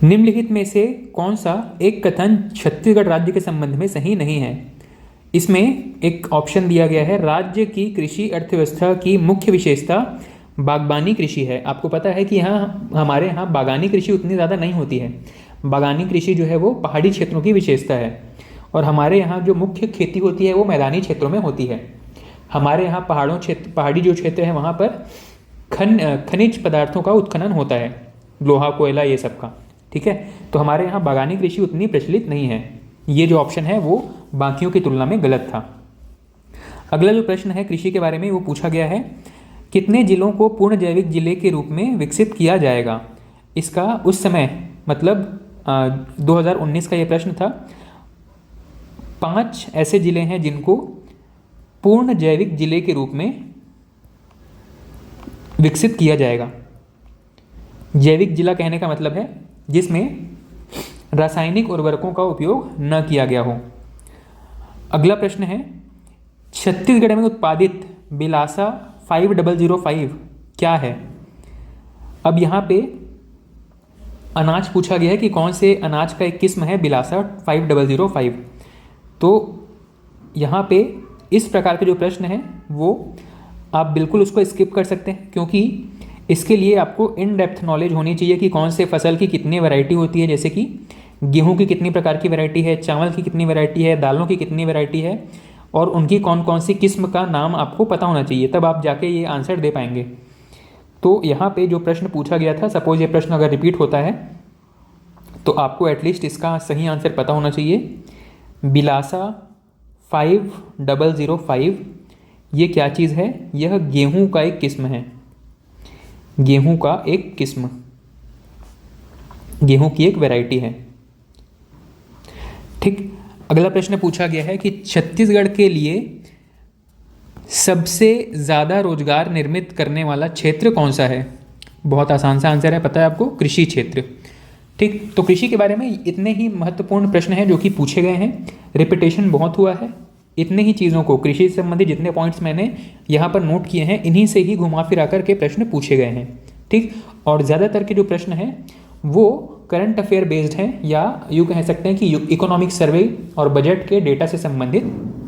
निम्नलिखित में से कौन सा एक कथन छत्तीसगढ़ राज्य के संबंध में सही नहीं है। इसमें एक ऑप्शन दिया गया है, राज्य की कृषि अर्थव्यवस्था की मुख्य विशेषता बागबानी कृषि है। आपको पता है कि यहाँ हमारे यहाँ बागानी कृषि उतनी ज़्यादा नहीं होती है। बागानी कृषि जो है वो पहाड़ी क्षेत्रों की विशेषता है, और हमारे यहाँ जो मुख्य खेती होती है वो मैदानी क्षेत्रों में होती है। हमारे यहाँ पहाड़ी जो क्षेत्र है वहाँ पर खनिज पदार्थों का उत्खनन होता है, लोहा कोयला ये सब का। ठीक है। तो हमारे यहाँ बागानी कृषि उतनी प्रचलित नहीं है। ये जो ऑप्शन है वो बाकियों की तुलना में गलत था। अगला जो प्रश्न है कृषि के बारे में वो पूछा गया है, कितने जिलों को पूर्ण जैविक जिले के रूप में विकसित किया जाएगा। इसका उस समय मतलब 2019 का ये प्रश्न था। 5 ऐसे जिले हैं जिनको पूर्ण जैविक जिले के रूप में विकसित किया जाएगा। जैविक जिला कहने का मतलब है जिसमें रासायनिक उर्वरकों का उपयोग न किया गया हो। अगला प्रश्न है, छत्तीसगढ़ में उत्पादित बिलासा 5005 क्या है। अब यहाँ पे अनाज पूछा गया है कि कौन से अनाज का एक किस्म है बिलासा 5005। तो यहाँ पे इस प्रकार के जो प्रश्न हैं वो आप बिल्कुल उसको स्किप कर सकते हैं, क्योंकि इसके लिए आपको इन डेप्थ नॉलेज होनी चाहिए कि कौन से फसल की कितनी वैरायटी होती है, जैसे कि गेहूं की कितनी प्रकार की वैरायटी है, चावल की कितनी वैरायटी है, दालों की कितनी वैरायटी है, और उनकी कौन कौन सी किस्म का नाम आपको पता होना चाहिए, तब आप जाके ये आंसर दे पाएंगे। तो यहाँ पे जो प्रश्न पूछा गया था, सपोज ये प्रश्न अगर रिपीट होता है तो आपको एटलीस्ट इसका सही आंसर पता होना चाहिए। बिलासा 5005 ये क्या चीज़ है। यह गेहूं का एक किस्म है, गेहूं का एक किस्म, गेहूं की एक वैरायटी है। ठीक। अगला प्रश्न पूछा गया है कि छत्तीसगढ़ के लिए सबसे ज़्यादा रोजगार निर्मित करने वाला क्षेत्र कौन सा है। बहुत आसान सा आंसर है, पता है आपको, कृषि क्षेत्र। ठीक। तो कृषि के बारे में इतने ही महत्वपूर्ण प्रश्न हैं जो कि पूछे गए हैं। रिपीटेशन बहुत हुआ है, इतने ही चीज़ों को, कृषि से संबंधित जितने पॉइंट्स मैंने यहाँ पर नोट किए हैं इन्हीं से ही घुमा फिरा कर के प्रश्न पूछे गए हैं। ठीक। और ज़्यादातर के जो प्रश्न हैं वो करंट अफेयर बेस्ड हैं, या यूँ कह सकते हैं कि इकोनॉमिक सर्वे और बजट के डेटा से संबंधित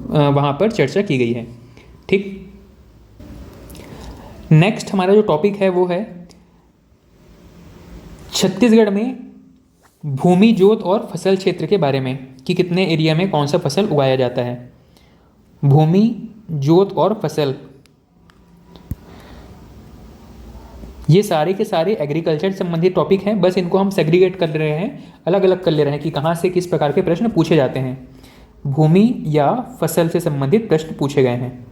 वहाँ पर चर्चा की गई है। ठीक। नेक्स्ट हमारा जो टॉपिक है वो है छत्तीसगढ़ में भूमि जोत और फसल क्षेत्र के बारे में, कि कितने एरिया में कौन सा फसल उगाया जाता है। भूमि जोत और फसल, ये सारे के सारे एग्रीकल्चर संबंधित टॉपिक हैं, बस इनको हम सेग्रीगेट कर रहे हैं, अलग अलग कर ले रहे हैं कि कहाँ से किस प्रकार के प्रश्न पूछे जाते हैं। भूमि या फसल से संबंधित प्रश्न पूछे गए हैं।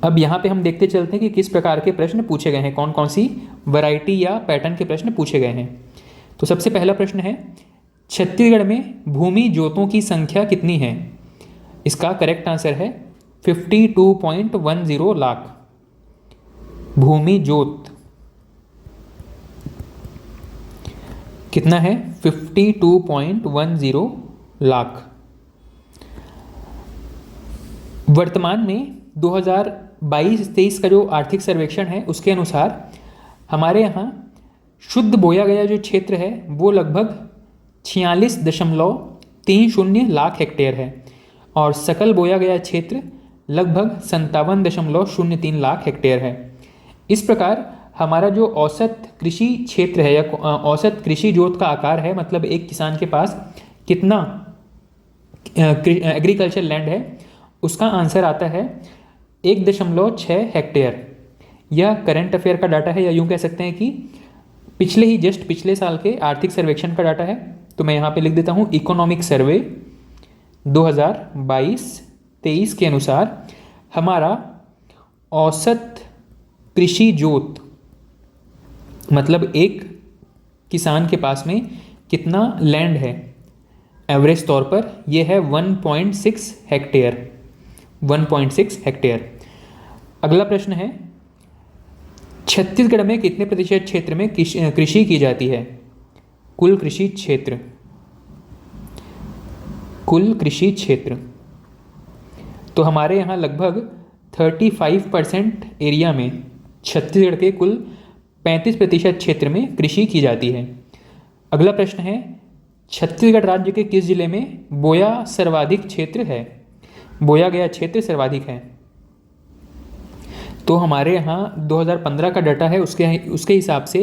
अब यहाँ पे हम देखते चलते हैं कि किस प्रकार के प्रश्न पूछे गए हैं, कौन कौन सी वैरायटी या पैटर्न के प्रश्न पूछे गए हैं। तो सबसे पहला प्रश्न है, छत्तीसगढ़ में भूमि जोतों की संख्या कितनी है। इसका करेक्ट आंसर है 52.10 लाख। भूमि जोत कितना है, 52.10 लाख। वर्तमान में 2022-23 का जो आर्थिक सर्वेक्षण है उसके अनुसार हमारे यहाँ शुद्ध बोया गया जो क्षेत्र है वो लगभग 46.30 लाख हेक्टेयर है, और सकल बोया गया क्षेत्र लगभग 57.03 लाख हेक्टेयर है। इस प्रकार हमारा जो औसत कृषि क्षेत्र है या औसत कृषि जोत का आकार है, मतलब एक किसान के पास कितना एग्रीकल्चर लैंड है, उसका आंसर आता है 1.6 हेक्टेयर। यह करंट अफेयर का डाटा है, या यूँ कह सकते हैं कि पिछले साल के आर्थिक सर्वेक्षण का डाटा है। तो मैं यहाँ पे लिख देता हूँ इकोनॉमिक सर्वे 2022-23 के अनुसार हमारा औसत कृषि जोत, मतलब एक किसान के पास में कितना लैंड है एवरेज तौर पर, यह है 1.6 हेक्टेयर। 1.6 हेक्टेयर। अगला प्रश्न है छत्तीसगढ़ में कितने प्रतिशत क्षेत्र में कृषि की जाती है? कुल कृषि क्षेत्र। तो हमारे यहाँ लगभग 35% एरिया में, छत्तीसगढ़ के कुल 35% क्षेत्र में कृषि की जाती है। अगला प्रश्न है छत्तीसगढ़ राज्य के किस जिले में बोया सर्वाधिक क्षेत्र है? बोया गया क्षेत्र सर्वाधिक है। तो हमारे यहाँ 2015 का डाटा है, उसके हिसाब से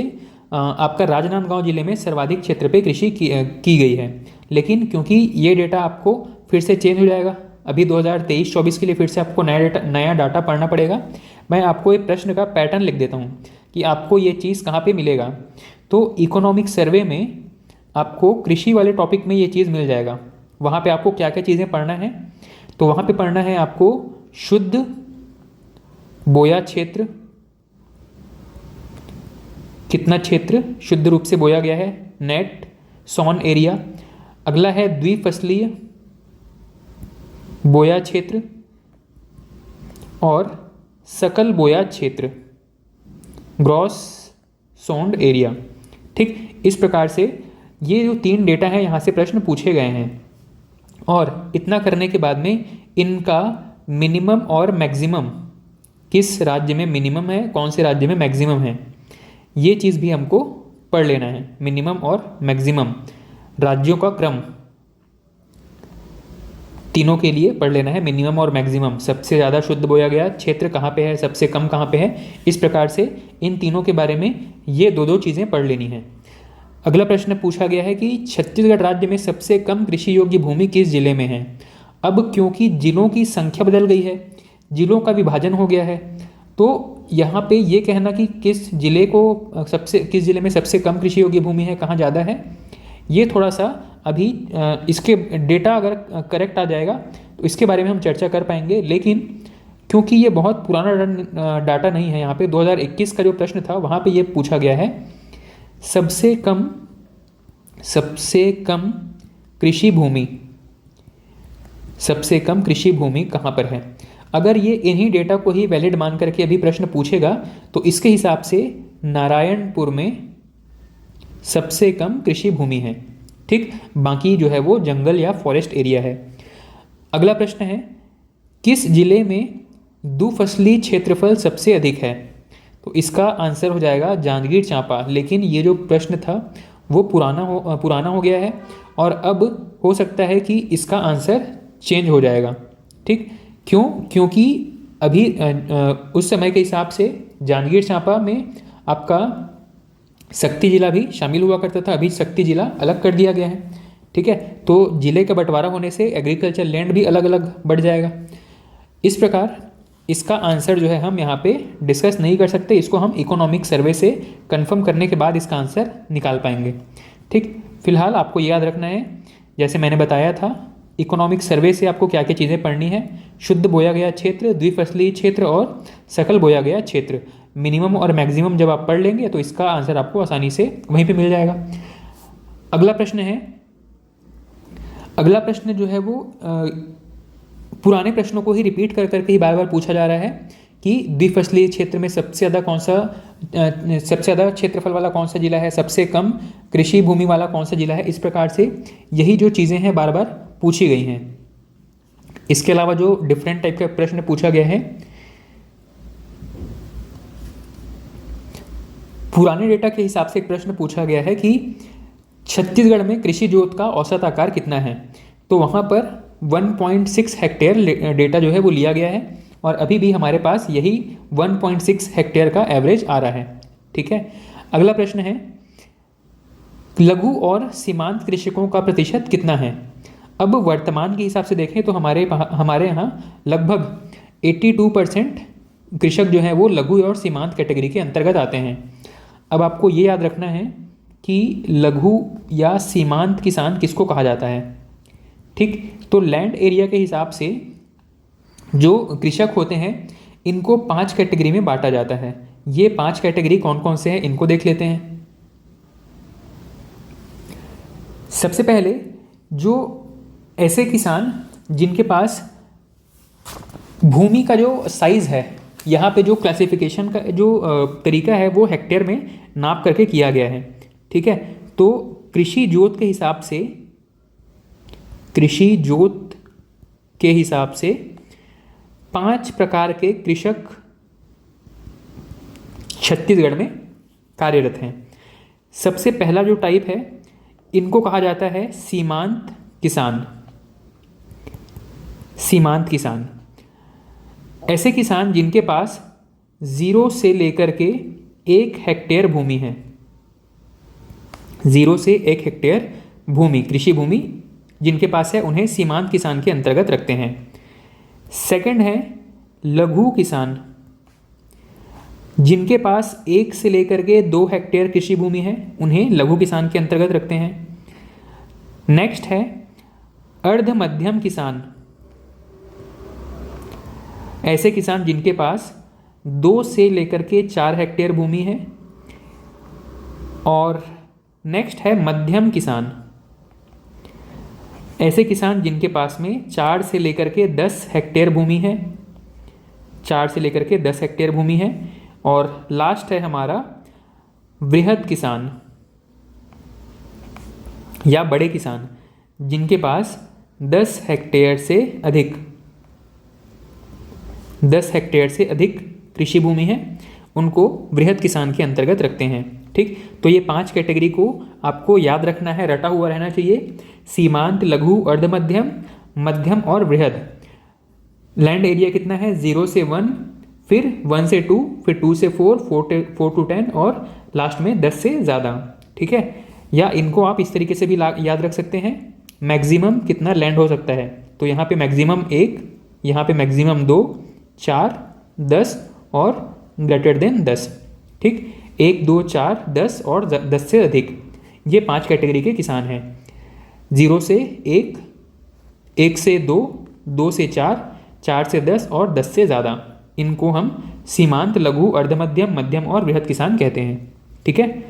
आपका राजनांदगांव जिले में सर्वाधिक क्षेत्र पे कृषि की गई है। लेकिन क्योंकि ये डेटा आपको फिर से चेंज हो जाएगा, अभी 2023-24 के लिए फिर से आपको नया डाटा पढ़ना पड़ेगा। मैं आपको एक प्रश्न का पैटर्न लिख देता हूँ कि आपको ये चीज़ कहाँ पे मिलेगा। तो इकोनॉमिक सर्वे में आपको कृषि वाले टॉपिक में ये चीज़ मिल जाएगा। वहाँ पे आपको क्या क्या चीज़ें पढ़ना है? तो वहाँ पे पढ़ना है आपको शुद्ध बोया क्षेत्र, कितना क्षेत्र शुद्ध रूप से बोया गया है, नेट सॉन एरिया। अगला है द्विफसलीय बोया क्षेत्र और सकल बोया क्षेत्र, ग्रॉस सॉन्ड एरिया। ठीक, इस प्रकार से ये जो 3 डेटा हैं यहाँ से प्रश्न पूछे गए हैं। और इतना करने के बाद में इनका मिनिमम और मैक्सिमम, किस राज्य में मिनिमम है, कौन से राज्य में मैक्सिमम है, ये चीज़ भी हमको पढ़ लेना है। मिनिमम और मैक्सिमम राज्यों का क्रम तीनों के लिए पढ़ लेना है। मिनिमम और मैक्सिमम, सबसे ज़्यादा शुद्ध बोया गया क्षेत्र कहाँ पे है, सबसे कम कहाँ पे है, इस प्रकार से इन तीनों के बारे में ये दो चीज़ें पढ़ लेनी है। अगला प्रश्न पूछा गया है कि छत्तीसगढ़ राज्य में सबसे कम कृषि योग्य भूमि किस जिले में है? अब क्योंकि जिलों की संख्या बदल गई है, जिलों का विभाजन हो गया है, तो यहाँ पे ये कहना कि किस जिले में सबसे कम कृषि योग्य भूमि है, कहाँ ज़्यादा है, ये थोड़ा सा अभी इसके डेटा अगर करेक्ट आ जाएगा तो इसके बारे में हम चर्चा कर पाएंगे। लेकिन क्योंकि ये बहुत पुराना डाटा नहीं है, यहाँ पे 2021 का जो प्रश्न था वहाँ पे ये पूछा गया है सबसे कम कृषि भूमि कहाँ पर है। अगर ये इन्हीं डेटा को ही वैलिड मान करके अभी प्रश्न पूछेगा तो इसके हिसाब से नारायणपुर में सबसे कम कृषि भूमि है। ठीक, बाकी जो है वो जंगल या फॉरेस्ट एरिया है। अगला प्रश्न है किस जिले में द्विफसली क्षेत्रफल सबसे अधिक है? तो इसका आंसर हो जाएगा जांजगीर चांपा। लेकिन ये जो प्रश्न था वो पुराना हो गया है और अब हो सकता है कि इसका आंसर चेंज हो जाएगा। ठीक, क्यों? क्योंकि अभी उस समय के हिसाब से जांजगीर चांपा में आपका शक्ति जिला भी शामिल हुआ करता था, अभी शक्ति जिला अलग कर दिया गया है। ठीक है, तो जिले का बंटवारा होने से एग्रीकल्चर लैंड भी अलग अलग बढ़ जाएगा। इस प्रकार इसका आंसर जो है हम यहाँ पे डिस्कस नहीं कर सकते, इसको हम इकोनॉमिक सर्वे से कंफर्म करने के बाद इसका आंसर निकाल पाएंगे। ठीक, फिलहाल आपको याद रखना है, जैसे मैंने बताया था, इकोनॉमिक सर्वे से आपको क्या क्या चीज़ें पढ़नी है, शुद्ध बोया गया क्षेत्र, द्विफसली क्षेत्र और सकल बोया गया क्षेत्र। मिनिमम और मैक्सिमम जब आप पढ़ लेंगे तो इसका आंसर आपको आसानी से वहीं पे मिल जाएगा। अगला प्रश्न जो है वो पुराने प्रश्नों को ही रिपीट कर करके ही बार बार पूछा जा रहा है कि द्विफसली क्षेत्र में सबसे ज़्यादा क्षेत्रफल वाला कौन सा जिला है, सबसे कम कृषि भूमि वाला कौन सा जिला है। इस प्रकार से यही जो चीज़ें हैं बार बार पूछी गई हैं। इसके अलावा जो डिफरेंट टाइप का प्रश्न पूछा गया है, पुराने डेटा के हिसाब से एक प्रश्न पूछा गया है कि छत्तीसगढ़ में कृषि जोत का औसत आकार कितना है? तो वहाँ पर 1.6 हेक्टेयर डेटा जो है वो लिया गया है और अभी भी हमारे पास यही 1.6 हेक्टेयर का एवरेज आ रहा है। ठीक है, अगला प्रश्न है लघु और सीमांत कृषकों का प्रतिशत कितना है? अब वर्तमान के हिसाब से देखें तो हमारे यहाँ लगभग 82% कृषक जो है वो लघु और सीमांत कैटेगरी के अंतर्गत आते हैं। अब आपको ये याद रखना है कि लघु या सीमांत किसान किसको कहा जाता है। ठीक, तो लैंड एरिया के हिसाब से जो कृषक होते हैं इनको 5 कैटेगरी में बांटा जाता है। ये 5 कैटेगरी कौन कौन से हैं इनको देख लेते हैं। सबसे पहले जो ऐसे किसान जिनके पास भूमि का जो साइज है, यहाँ पे जो क्लासिफिकेशन का जो तरीका है वो हेक्टेयर में नाप करके किया गया है। ठीक है, तो कृषि जोत के हिसाब से 5 प्रकार के कृषक छत्तीसगढ़ में कार्यरत हैं। सबसे पहला जो टाइप है इनको कहा जाता है सीमांत किसान। सीमांत किसान ऐसे किसान जिनके पास 0 से लेकर के 1 हेक्टेयर भूमि है। 0 से 1 हेक्टेयर भूमि, कृषि भूमि जिनके पास है उन्हें सीमांत किसान के अंतर्गत रखते हैं। सेकंड है लघु किसान, जिनके पास 1 से लेकर के 2 हेक्टेयर कृषि भूमि है उन्हें लघु किसान के अंतर्गत रखते हैं। नेक्स्ट है अर्ध मध्यम किसान, ऐसे किसान जिनके पास 2 से लेकर के 4 हेक्टेयर भूमि है। और नेक्स्ट है मध्यम किसान, ऐसे किसान जिनके पास में 4 से लेकर के 10 हेक्टेयर भूमि है। 4 से लेकर के 10 हेक्टेयर भूमि है। और लास्ट है हमारा वृहद किसान या बड़े किसान, जिनके पास 10 हेक्टेयर से अधिक कृषि भूमि है, उनको वृहद किसान के अंतर्गत रखते हैं। ठीक, तो ये 5 कैटेगरी को आपको याद रखना है, रटा हुआ रहना चाहिए। सीमांत, लघु, अर्धमध्यम, मध्यम और वृहद। लैंड एरिया कितना है? 0 से 1, फिर 1 से 2, फिर 2 से 4, 4 to 10 और लास्ट में 10 से ज़्यादा। ठीक है, या इनको आप इस तरीके से भी याद रख सकते हैं, मैक्सिमम कितना लैंड हो सकता है। तो यहाँ पे मैक्सिमम 1, यहाँ पे मैक्सिमम 2, 4, 10 और ग्रेटर देन 10। ठीक, 1, 2, 4, 10 और 10 से अधिक, ये 5 कैटेगरी के किसान हैं। 0 से 1, 1 से 2, 2 से 4, 4 से 10 और 10 से ज़्यादा, इनको हम सीमांत, लघु, अर्धमध्यम, मध्यम और वृहद किसान कहते हैं। ठीक है,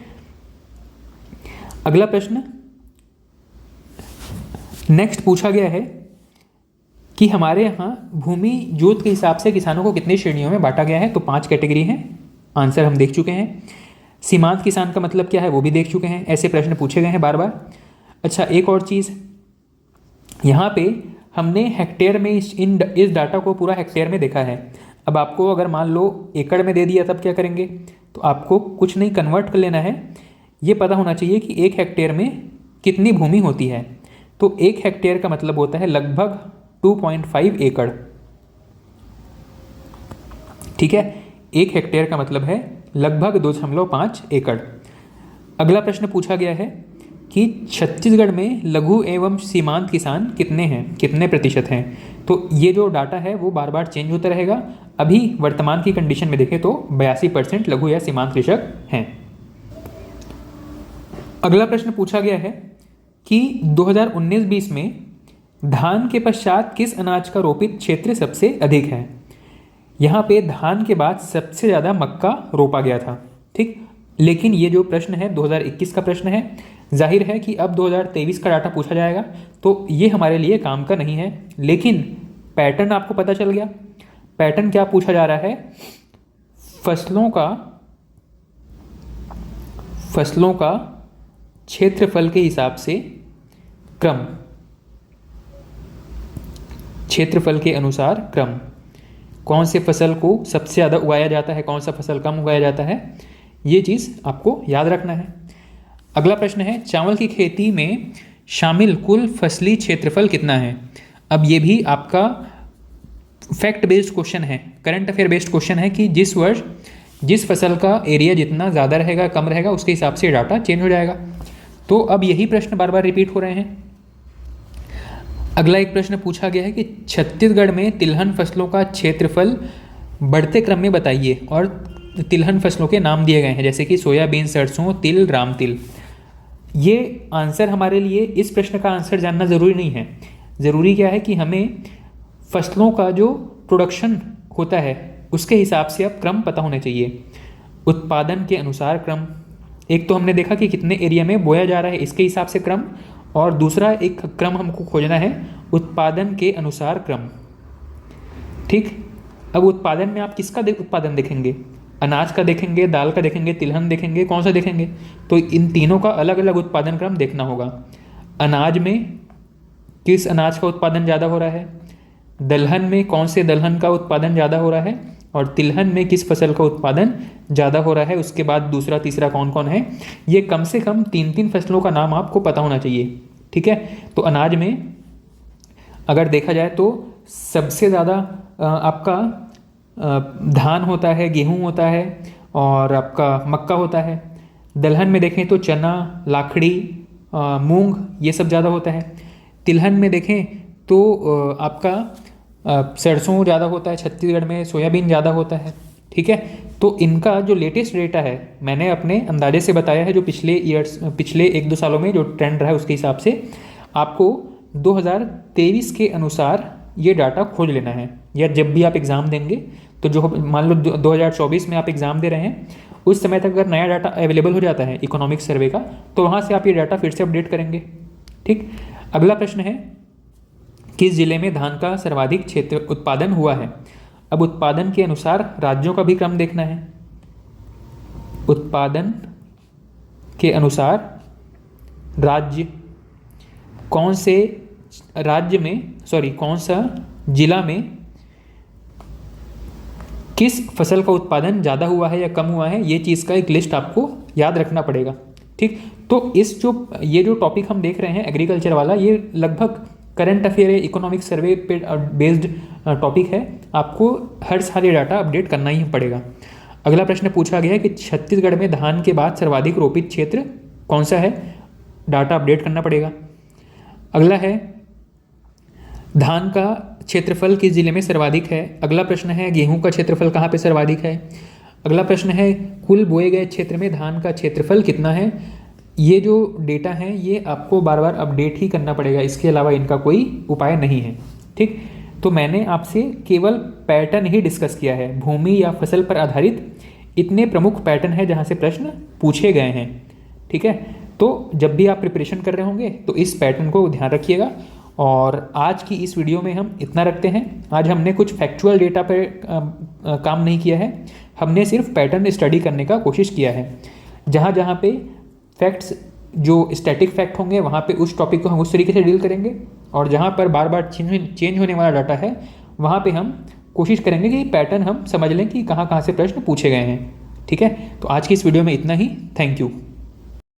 अगला प्रश्न नेक्स्ट पूछा गया है कि हमारे यहाँ भूमि जोत के हिसाब से किसानों को कितनी श्रेणियों में बांटा गया है। तो 5 कैटेगरी हैं, आंसर हम देख चुके हैं। सीमांत किसान का मतलब क्या है वो भी देख चुके हैं, ऐसे प्रश्न पूछे गए हैं बार बार। अच्छा, एक और चीज़, यहाँ पे हमने हेक्टेयर में इस डाटा को पूरा हेक्टेयर में देखा है। अब आपको अगर मान लो एकड़ में दे दिया तब क्या करेंगे? तो आपको कुछ नहीं, कन्वर्ट कर लेना है। ये पता होना चाहिए कि 1 हेक्टेयर में कितनी भूमि होती है। तो 1 हेक्टेयर का मतलब होता है लगभग 2.5 एकड़। ठीक है, 1 हेक्टेयर का मतलब है लगभग 2.5 एकड़। अगला प्रश्न पूछा गया है कि छत्तीसगढ़ में लघु एवं सीमांत किसान कितने हैं, कितने प्रतिशत हैं। तो ये जो डाटा है वो बार बार चेंज होता रहेगा। अभी वर्तमान की कंडीशन में देखें तो 82% लघु या सीमांत कृषक हैं। अगला प्रश्न पूछा गया है कि 2019-20 में धान के पश्चात किस अनाज का रोपित क्षेत्र सबसे अधिक है। यहाँ पे धान के बाद सबसे ज़्यादा मक्का रोपा गया था। ठीक, लेकिन ये जो प्रश्न है 2021 का प्रश्न है, जाहिर है कि अब 2023 का डाटा पूछा जाएगा तो ये हमारे लिए काम का नहीं है। लेकिन पैटर्न आपको पता चल गया। पैटर्न क्या पूछा जा रहा है? फसलों का क्षेत्रफल के हिसाब से क्रम, क्षेत्रफल के अनुसार क्रम, कौन से फसल को सबसे ज़्यादा उगाया जाता है, कौन सा फसल कम उगाया जाता है, ये चीज़ आपको याद रखना है। अगला प्रश्न है चावल की खेती में शामिल कुल फसली क्षेत्रफल कितना है। अब ये भी आपका फैक्ट बेस्ड क्वेश्चन है, करंट अफेयर बेस्ड क्वेश्चन है कि जिस वर्ष जिस फसल का एरिया जितना ज़्यादा रहेगा कम रहेगा उसके हिसाब से डाटा चेंज हो जाएगा। तो अब यही प्रश्न बार बार रिपीट हो रहे हैं। अगला एक प्रश्न पूछा गया है कि छत्तीसगढ़ में तिलहन फसलों का क्षेत्रफल बढ़ते क्रम में बताइए और तिलहन फसलों के नाम दिए गए हैं, जैसे कि सोयाबीन, सरसों, तिल, राम तिल। ये आंसर हमारे लिए, इस प्रश्न का आंसर जानना ज़रूरी नहीं है। ज़रूरी क्या है कि हमें फसलों का जो प्रोडक्शन होता है उसके हिसाब से अब क्रम पता होने चाहिए। उत्पादन के अनुसार क्रम, एक तो हमने देखा कि कितने एरिया में बोया जा रहा है इसके हिसाब से क्रम, और दूसरा एक क्रम हमको खोजना है उत्पादन के अनुसार क्रम। ठीक, अब उत्पादन में आप किसका उत्पादन देखेंगे? अनाज का देखेंगे, दाल का देखेंगे, तिलहन देखेंगे, कौन सा देखेंगे? तो इन तीनों का अलग अलग उत्पादन क्रम देखना होगा। अनाज में किस अनाज का उत्पादन ज़्यादा हो रहा है, दलहन में कौन से दलहन का उत्पादन ज़्यादा हो रहा है, और तिलहन में किस फसल का उत्पादन ज़्यादा हो रहा है, उसके बाद दूसरा तीसरा कौन कौन है। ये कम से कम 3-3 फसलों का नाम आपको पता होना चाहिए। ठीक है, तो अनाज में अगर देखा जाए तो सबसे ज़्यादा आपका धान होता है, गेहूँ होता है, और आपका मक्का होता है। दलहन में देखें तो चना, लाखड़ी, मूंग, ये सब ज़्यादा होता है। तिलहन में देखें तो आपका सरसों ज़्यादा होता है, छत्तीसगढ़ में सोयाबीन ज़्यादा होता है। ठीक है, तो इनका जो लेटेस्ट डेटा है मैंने अपने अंदाजे से बताया है, जो पिछले 1-2 सालों में जो ट्रेंड रहा है उसके हिसाब से आपको 2023 के अनुसार ये डाटा खोज लेना है। या जब भी आप एग्ज़ाम देंगे तो जो मान लो 2024 में आप एग्ज़ाम दे रहे हैं, उस समय तक अगर नया डाटा अवेलेबल हो जाता है इकोनॉमिक सर्वे का, तो वहाँ से आप ये डाटा फिर से अपडेट करेंगे। ठीक, अगला प्रश्न है, किस जिले में धान का सर्वाधिक क्षेत्र उत्पादन हुआ है? अब उत्पादन के अनुसार राज्यों का भी क्रम देखना है। उत्पादन के अनुसार राज्य, कौन सा जिला में किस फसल का उत्पादन ज़्यादा हुआ है या कम हुआ है, ये चीज़ का एक लिस्ट आपको याद रखना पड़ेगा। ठीक, तो ये जो टॉपिक हम देख रहे हैं एग्रीकल्चर वाला, ये लगभग करंट अफेयर है, इकोनॉमिक सर्वे पे बेस्ड टॉपिक है। आपको हर साल ये डाटा अपडेट करना ही पड़ेगा। अगला प्रश्न पूछा गया है कि छत्तीसगढ़ में धान के बाद सर्वाधिक रोपित क्षेत्र कौन सा है? डाटा अपडेट करना पड़ेगा। अगला है, धान का क्षेत्रफल किस जिले में सर्वाधिक है? अगला प्रश्न है, गेहूं का क्षेत्रफल कहाँ पे सर्वाधिक है? अगला प्रश्न है, कुल बोए गए क्षेत्र में धान का क्षेत्रफल कितना है? ये जो डेटा है ये आपको बार बार अपडेट ही करना पड़ेगा, इसके अलावा इनका कोई उपाय नहीं है। ठीक, तो मैंने आपसे केवल पैटर्न ही डिस्कस किया है। भूमि या फसल पर आधारित इतने प्रमुख पैटर्न है जहाँ से प्रश्न पूछे गए हैं। ठीक है, तो जब भी आप प्रिपरेशन कर रहे होंगे तो इस पैटर्न को ध्यान रखिएगा। और आज की इस वीडियो में हम इतना रखते हैं। आज हमने कुछ फैक्चुअल डेटा पर काम नहीं किया है, हमने सिर्फ पैटर्न स्टडी करने का कोशिश किया है। जहाँ जहाँ पे फैक्ट्स जो स्टैटिक फैक्ट होंगे वहाँ पे उस टॉपिक को हम उस तरीके से डील करेंगे, और जहाँ पर बार बार चेंज होने वाला डाटा है वहाँ पे हम कोशिश करेंगे कि पैटर्न हम समझ लें कि कहाँ कहाँ से प्रश्न पूछे गए हैं। ठीक है, तो आज की इस वीडियो में इतना ही। Thank you.